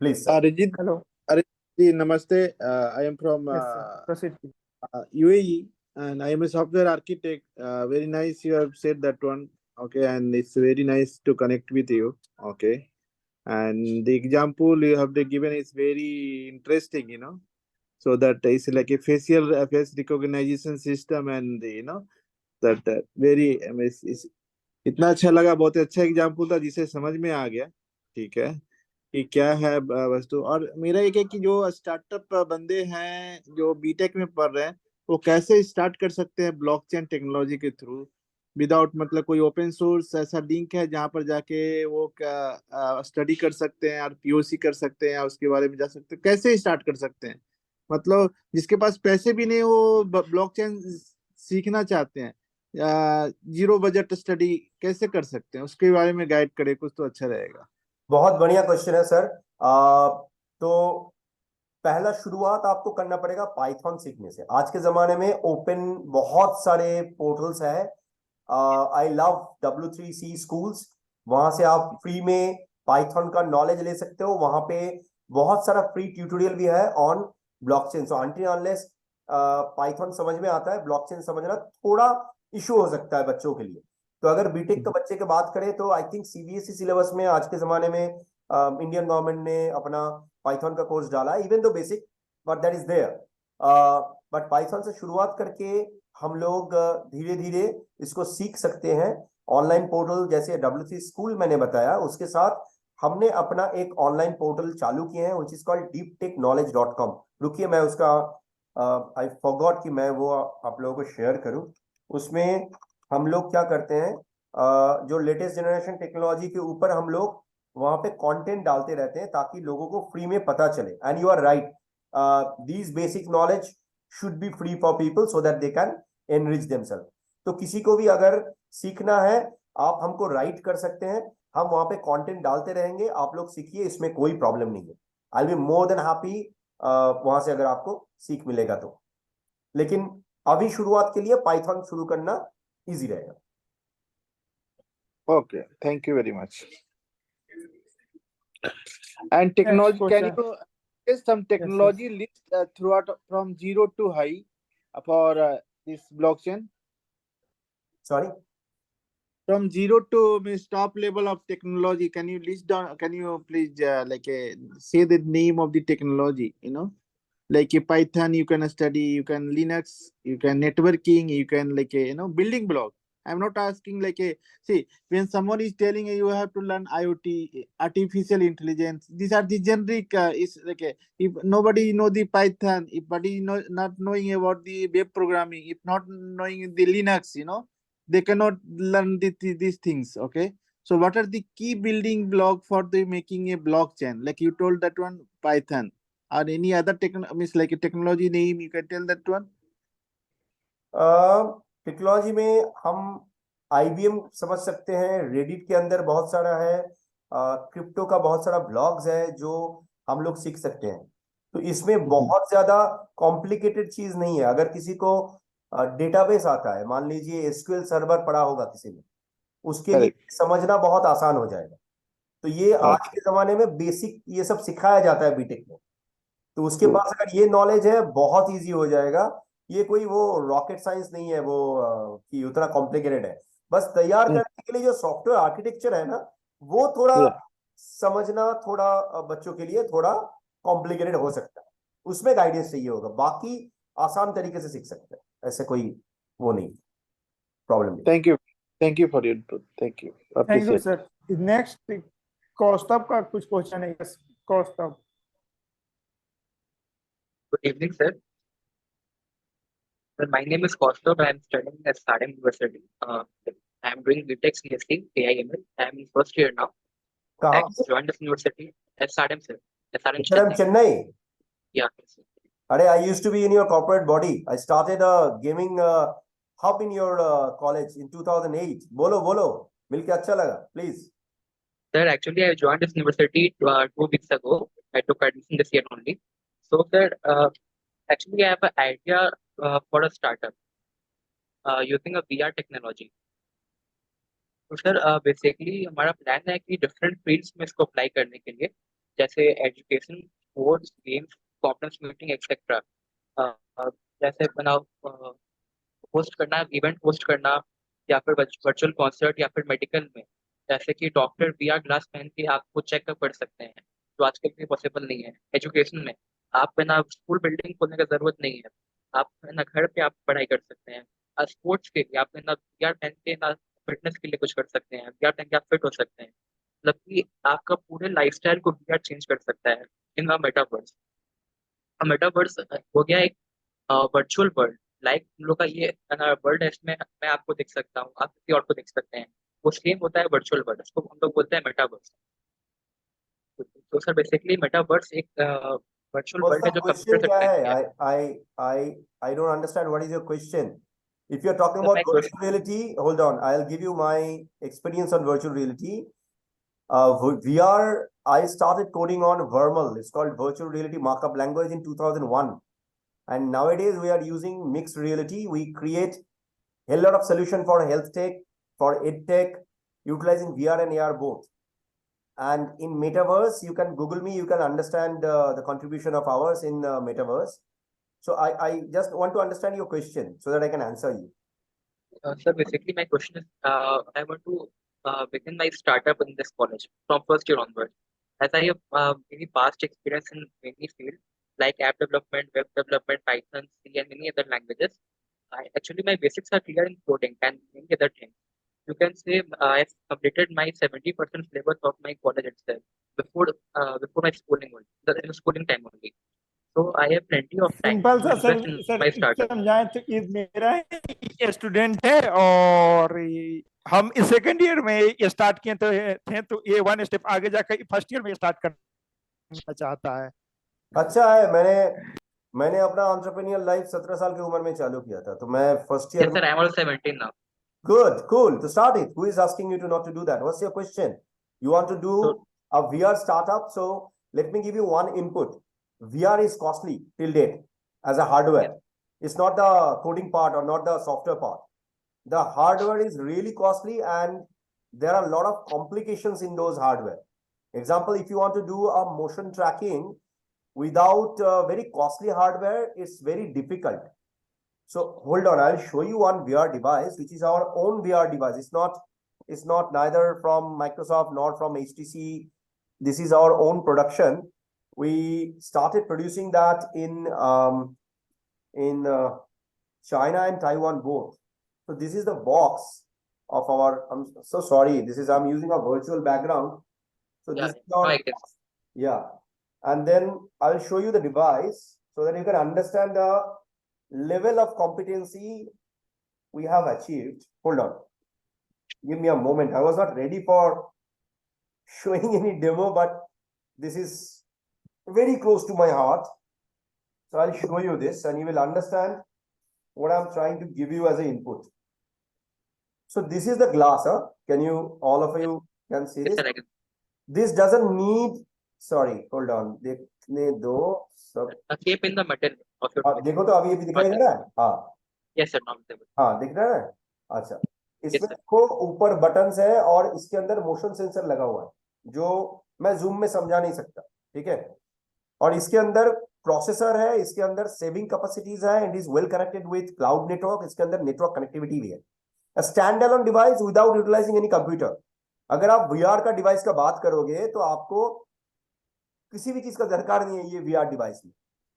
Please, sir. Arijit, hello. Arijit, namaste. I am from Yes, sir. Proceed. UAE and I am a software architect. Very nice you have said that one. Okay, and it's very nice to connect with you. Okay, and the example you have given is very interesting, you know. So that is like a facial face recognition system, and you know that very I mean, इतना अच्छा लगा, बहुत अच्छा example था जिसे समझ में आ गया. ठीक है कि क्या है वस्तु. और मेरा एक है कि जो स्टार्टअप बंदे हैं जो बीटेक में पढ़ रहे हैं वो कैसे स्टार्ट कर सकते हैं ब्लॉकचेन टेक्नोलॉजी के थ्रू विदाउट मतलब कोई ओपन सोर्स ऐसा लिंक है जहां पर जाके वो स्टडी कर सकते हैं और पीओसी कर सकते हैं और उसके बारे में जा सकते हैं. कैसे स्टार्ट कर सकते हैं मतलब जिसके पास पैसे भी नहीं वो ब्लॉकचेन सीखना चाहते हैं या जीरो बजट स्टडी कैसे कर सकते हैं उसके बारे में गाइड करे कुछ तो अच्छा रहेगा. बहुत बढ़िया क्वेश्चन है सर. तो पहला शुरुआत आपको करना पड़ेगा पाइथन सीखने से. आज के जमाने में ओपन बहुत सारे पोर्टल्स है. I love W3C schools. वहां से आप फ्री में पाइथन का नॉलेज ले सकते हो. वहां पे बहुत सारा फ्री ट्यूटोरियल भी है on blockchain. So until unless Python समझ में आता है, ब्लॉकचेन समझना थोड़ा इशू हो सकता है बच्चों के लिए. तो अगर बीटेक के बच्चे की बात करें तो आई थिंक सीबीएसई सिलेबस में आज के जमाने में इंडियन गवर्नमेंट ने अपना पाइथन का कोर्स डाला है. इवन दो basic but that is there. But Python से शुरुआत करके हम लोग धीरे धीरे इसको सीख सकते हैं. ऑनलाइन पोर्टल जैसे W3 स्कूल मैंने बताया, उसके साथ हमने अपना एक ऑनलाइन पोर्टल चालू किए हैं व्हिच इज कॉल्ड deeptechknowledge.com. रुकिए मैं उसका आई फॉरगॉट कि मैं वो आप लोगों को शेयर करूं. उसमें हम लोग क्या करते हैं, जो लेटेस्ट जनरेशन टेक्नोलॉजी के ऊपर हम लोग वहां पे कंटेंट डालते रहते हैं ताकि लोगों को फ्री में पता चले. And you are right, these basic knowledge should be free for people so that they can enrich themselves. तो किसी को भी अगर सीखना है आप हमको राइट कर सकते हैं. हम वहां पे कंटेंट डालते रहेंगे, आप लोग सीखिए, इसमें कोई प्रॉब्लम नहीं है. I will be more than happy वहां से अगर आपको सीख मिलेगा तो. लेकिन अभी शुरुआत के लिए पाइथन शुरू करना इजी रहेगा. Okay, thank you very much. And technology, Next can question. you give some technology list throughout from 0 to high for this blockchain? Sorry? From 0 to means top level of technology, can you list down? Can you please say the name of the technology? You know, like a Python, you can study, you can Linux, you can networking, you can building block. I'm not asking see, when someone is telling you have to learn IoT, artificial intelligence, these are the generic, is if nobody know the Python, if nobody not knowing about the web programming, if not knowing the Linux, they cannot learn these things. Okay. So what are the key building block for the making a blockchain? Like you told that one, Python. Or any other technology name you can tell that one? Technology में हम IBM समझ सकते हैं. Reddit के अंदर बहुत सारा है. क्रिप्टो का बहुत सारा ब्लॉग्स है जो हम लोग सीख सकते हैं. तो इसमें बहुत ज्यादा कॉम्प्लिकेटेड चीज नहीं है. अगर किसी को डेटाबेस आता है, मान लीजिए SQL सर्वर पढ़ा होगा किसी ने, उसके लिए समझना बहुत आसान हो जाएगा. तो ये आज के जमाने में बेसिक ये सब सिखाया जाता है बीटेक में. तो उसके पास अगर ये नॉलेज है बहुत इजी हो जाएगा. ये कोई वो रॉकेट साइंस नहीं है वो कि उतना कॉम्प्लिकेटेड है. बस तैयार करने के लिए जो सॉफ्टवेयर आर्किटेक्चर है ना, वो थोड़ा समझना थोड़ा बच्चों के लिए थोड़ा कॉम्प्लिकेटेड हो सकता है. उसमें गाइडेंस चाहिए होगा. बाकी आसान तरीके से सीख सकते हैं. ऐसे कोई वो नहीं प्रॉब्लम नहीं. Thank you for your input. Thank you. Thank you sir. Next Kaustubh का कुछ क्वेश्चन है. Kaustubh. Good evening, sir. Well, my name is Kaustav. I am studying at SADM University. I am doing BTech CSC, AIML. I am in first year now. I कहाँ से? joined this university at SADM, sir. SRM SRM Chennai. Chennai. Yeah. Sir. अरे, I used to be in your corporate body. I started a gaming hub in your college in 2008. बोलो, मिलके अच्छा लगा. Please. Sir, actually, I joined this university 2 weeks ago. I took admission this year only. So, sir, actually, I have an idea for a startup using a VR technology. तो sir basically हमारा plan है कि different fields में इसको apply करने के लिए, जैसे education, sports, games, conference meeting etcetera, जैसे बनाओ होस्ट करना, इवेंट होस्ट करना, या फिर वर्चुअल कॉन्सर्ट, या फिर मेडिकल में, जैसे कि डॉक्टर वीआर ग्लास पहन के आपको चेकअप कर सकते हैं, जो आजकल भी पॉसिबल नहीं है। एजुकेशन में आप ना स्कूल बिल्डिंग खोलने का जरूरत नहीं है, आप ना घर पे आप पढ़ाई कर सकते हैं। स्पोर्ट्स के लिए आप ना वीआर पहन के ना फिटनेस के लिए कुछ कर सकते हैं, वीआर पहन के आप फिट हो सकते हैं। मतलब कि आपका पूरे लाइफस्टाइल को वीआर चेंज कर सकता है इन मेटावर्स। मेटावर्स हो गया एक वर्चुअल वर्ल्ड, लाइक हम लोग का ये वर्ल्ड है, इसमें मैं आपको देख सकता हूँ, आप किसी और को देख सकते हैं, वो सेम होता है वर्चुअल वर्ल्ड, उसको हम लोग बोलते हैं मेटावर्स। तो सर बेसिकली मेटावर्स एक वर्चुअल What's वर्ल्ड है the जो question कंप्यूटर से क्या कनेक्ट है? है। I don't understand what is your question. If you're talking So about my virtual question, reality, hold on. I'll give you my experience on virtual reality. VR, I started coding on Vermal. It's called Virtual Reality Markup Language in 2001. And nowadays we are using mixed reality. We create a lot of solution for health tech, for ed tech, utilizing VR and AR both. And in metaverse, you can Google me, you can understand the contribution of ours in metaverse. So I just want to understand your question so that I can answer you. sir, basically my question is, I want to begin my startup in this college from first year onwards, as I have very past experience in many fields like app development, web development, Python, C, and many other languages. Actually, my basics are clear in coding and many other things. You can say I've completed my 70% syllabus of my college itself before my schooling only, the schooling time only. So I have plenty of time simple to सा invest in sir my startup. समझाएं तो ये मेरा student है और हम इस second year में ये स्टार्ट किए तो ये वन स्टेप आगे जाकर फर्स्ट ईयर में स्टार्ट करना चाहता है। अच्छा है, मैंने अपना एंटरप्रेन्योर लाइफ 17 साल की उम्र में चालू किया था, तो मैं first year Yes, sir. I'm also 17 now. Good, cool. To start it, who is asking you to not to do that? What's your question? You want to do So- a VR startup? So let me give you one input. VR is costly till date as a hardware. It's not the coding part or not the software part. The hardware is really costly and there are a lot of complications in those hardware. Example, if you want to do a motion tracking without very costly hardware, it's very difficult. So hold on, I'll show you one VR device, which is our own VR device. It's not neither from Microsoft nor from HTC. This is our own production. We started producing that in China and Taiwan both. So this is the box of our. I'm so sorry. I'm using a virtual background. So Yeah, this is our, I guess. yeah, and then I'll show you the device so that you can understand the level of competency we have achieved. Hold on. Give me a moment. I was not ready for showing any demo, but this is very close to my heart. So I'll show you this and you will understand what I'm trying to give you as an input. So this is the glass, huh? Can you, all of you can see Yes, this? sir, I guess. This doesn't need, sorry, hold on. देखने दो सब. Keep in the middle of your device. देखो तो अभी ये दिखाई दे रहा है? हाँ. Yes, sir, not visible. हाँ, दिख रहा है? अच्छा, इसमें sir. को ऊपर बटन्स है और इसके अंदर मोशन सेंसर लगा हुआ है जो मैं जूम में समझा नहीं सकता, ठीक है? और इसके अंदर प्रोसेसर है, इसके अंदर सेविंग कैपेसिटीज है, and is well connected with cloud network, इसके अंदर नेटवर्क कनेक्टिविटी भी है। A standalone device without utilising any computer. अगर आप वीआर का डिवाइस का बात करोगे तो आपको किसी भी चीज का दरकार नहीं है ये वीआर डिवाइस में।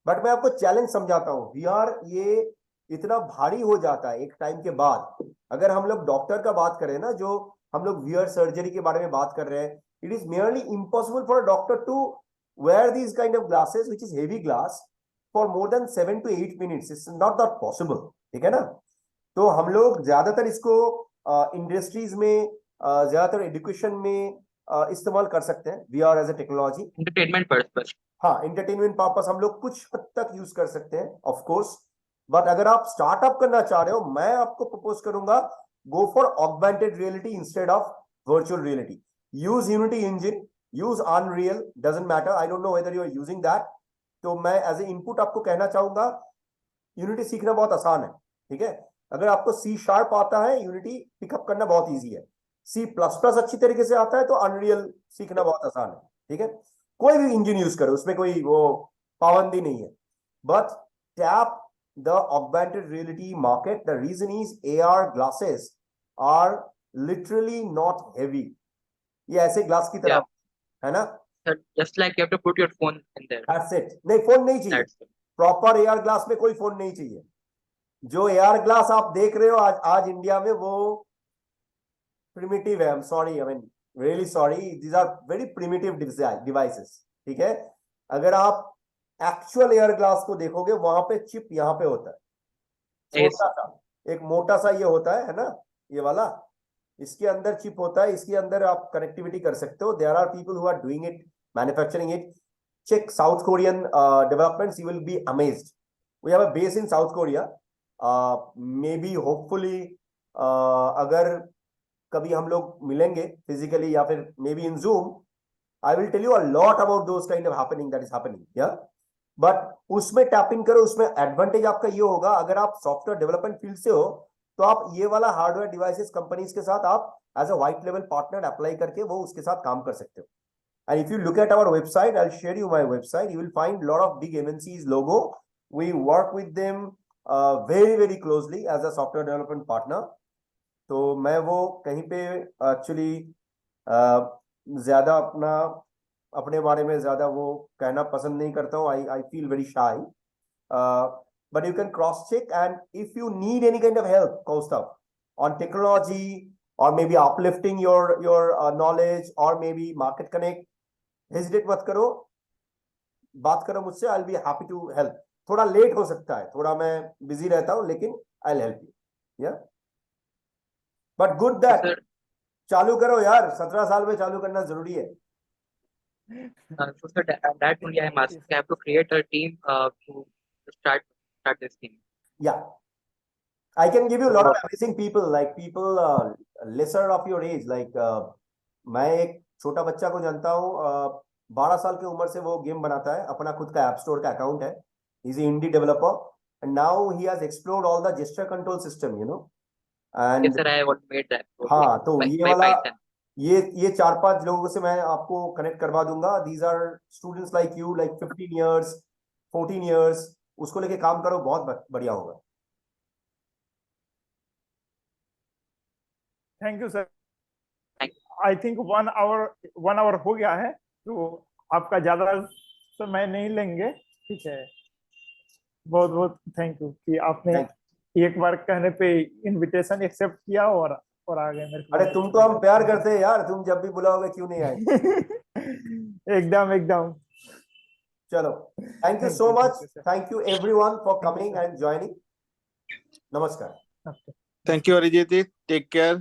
बट मैं आपको चैलेंज समझाता हूँ, वीआर ये इतना भारी हो जाता है एक टाइम के बाद। अगर हम लोग डॉक्टर का बात करें ना, जो हम लोग वीआर सर्जरी के बारे में बात कर रहे हैं, it is nearly impossible for a doctor to wear these kind of glasses, which is heavy glass, for more than 7 to 8 minutes. It's not that possible. ठीक है ना। तो हम लोग ज्यादातर इसको इंडस्ट्रीज में, ज्यादातर एजुकेशन में इस्तेमाल कर सकते हैं, we are as a technology. Entertainment purpose. हाँ, एंटरटेनमेंट पर्पस हम लोग कुछ हद तक यूज कर सकते हैं ऑफ कोर्स, बट अगर आप स्टार्टअप करना चाह रहे हो, मैं आपको प्रपोज करूंगा go for augmented reality instead of virtual reality. Use Unity engine, use Unreal, doesn't matter, I don't know whether you are using that. तो मैं एज ए इनपुट आपको कहना चाहूंगा, यूनिटी सीखना बहुत आसान है, ठीक है। अगर आपको सी शार्प आता है, यूनिटी पिकअप करना बहुत ईजी है। सी प्लस प्लस अच्छी तरीके से आता है तो अनरियल सीखना बहुत आसान है, ठीक है। कोई भी इंजन यूज करो, उसमें कोई वो पाबंदी नहीं है, but tap the augmented reality market. The reason is AR glasses are literally not heavy, ये ऐसे ग्लास की तरह है ना। Just like you have to put your phone in there. That's it। नहीं, फोन नहीं चाहिए, That's it. Proper AR glass में कोई फोन नहीं चाहिए। जो AR ग्लास आप देख रहे हो आज इंडिया में, वो प्रिमिटिव है। I am sorry, I mean really sorry, these are very primitive devices, ठीक है। अगर आप एक्चुअल AR ग्लास को देखोगे, वहां पे चिप यहाँ पे होता है, Yes. छोटा सा, एक मोटा सा ये होता है ना, ये वाला, इसके अंदर चिप होता है, इसके अंदर आप कनेक्टिविटी कर सकते हो। There are people who are doing it, manufacturing it. Check South Korean developments, you will be amazed. We have a base in South Korea, maybe hopefully अगर कभी हम लोग मिलेंगे फिजिकली या फिर maybe in Zoom, I will tell you a lot about those kind of happening that is happening, yeah. But उसमें tap in करो, उसमें एडवांटेज आपका ये होगा, अगर आप सॉफ्टवेयर डेवलपमेंट फील्ड से हो तो आप ये वाला हार्डवेयर डिवाइसेस कंपनीज के साथ आप एज अ व्हाइट लेवल पार्टनर अप्लाई करके वो उसके साथ काम कर सकते हो। And if you look at our website, I will share you my website, you will find lot of big MNCs logo, we work with them very very closely as a software development partner. तो मैं वो कहीं पे actually ज्यादा अपने बारे में ज्यादा वो कहना पसंद नहीं करता हूँ। I feel very shy, but you can cross check, and if you need any kind of help, Kaustav, on technology or maybe uplifting your knowledge or maybe market connect, hesitate मत करो, बात करो मुझसे, I'll be happy to help। थोड़ा late हो सकता है, थोड़ा मैं बिजी रहता हूँ, लेकिन I'll help you, yeah। But good that Sir, चालू करो यार, 17 साल में चालू करना जरूरी है। so sir, that only I'm asking. I have to create a team to start this thing. Yeah, I can give you a lot of amazing people, like people lesser of your age, like मैं एक छोटा बच्चा को जानता हूँ, 12 साल की उम्र से वो गेम बनाता है, अपना खुद का ऐप स्टोर का अकाउंट है, is indie developer, and now he has explored all the gesture control system, you know. Yes, and sir, I have made that. हाँ, तो by ये वाला, Python. ये 4-5 लोगों से मैं आपको कनेक्ट करवा दूंगा। These are students like you, like 15 years 14 years, उसको लेके काम करो, बहुत बढ़िया होगा। Thank you sir. Thank I think 1 hour हो गया है, तो आपका ज्यादा समय नहीं लेंगे, ठीक है। बहुत बहुत थैंक यू कि आपने एक बार कहने पे इनविटेशन एक्सेप्ट किया और आ गए मेरे को। अरे तुमको हम प्यार करते हैं यार, तुम जब भी बुलाओगे क्यों नहीं आए। एकदम एकदम। चलो, thank you so much, thank you everyone for coming and joining. नमस्कार। Thank you, Arijit. Take care.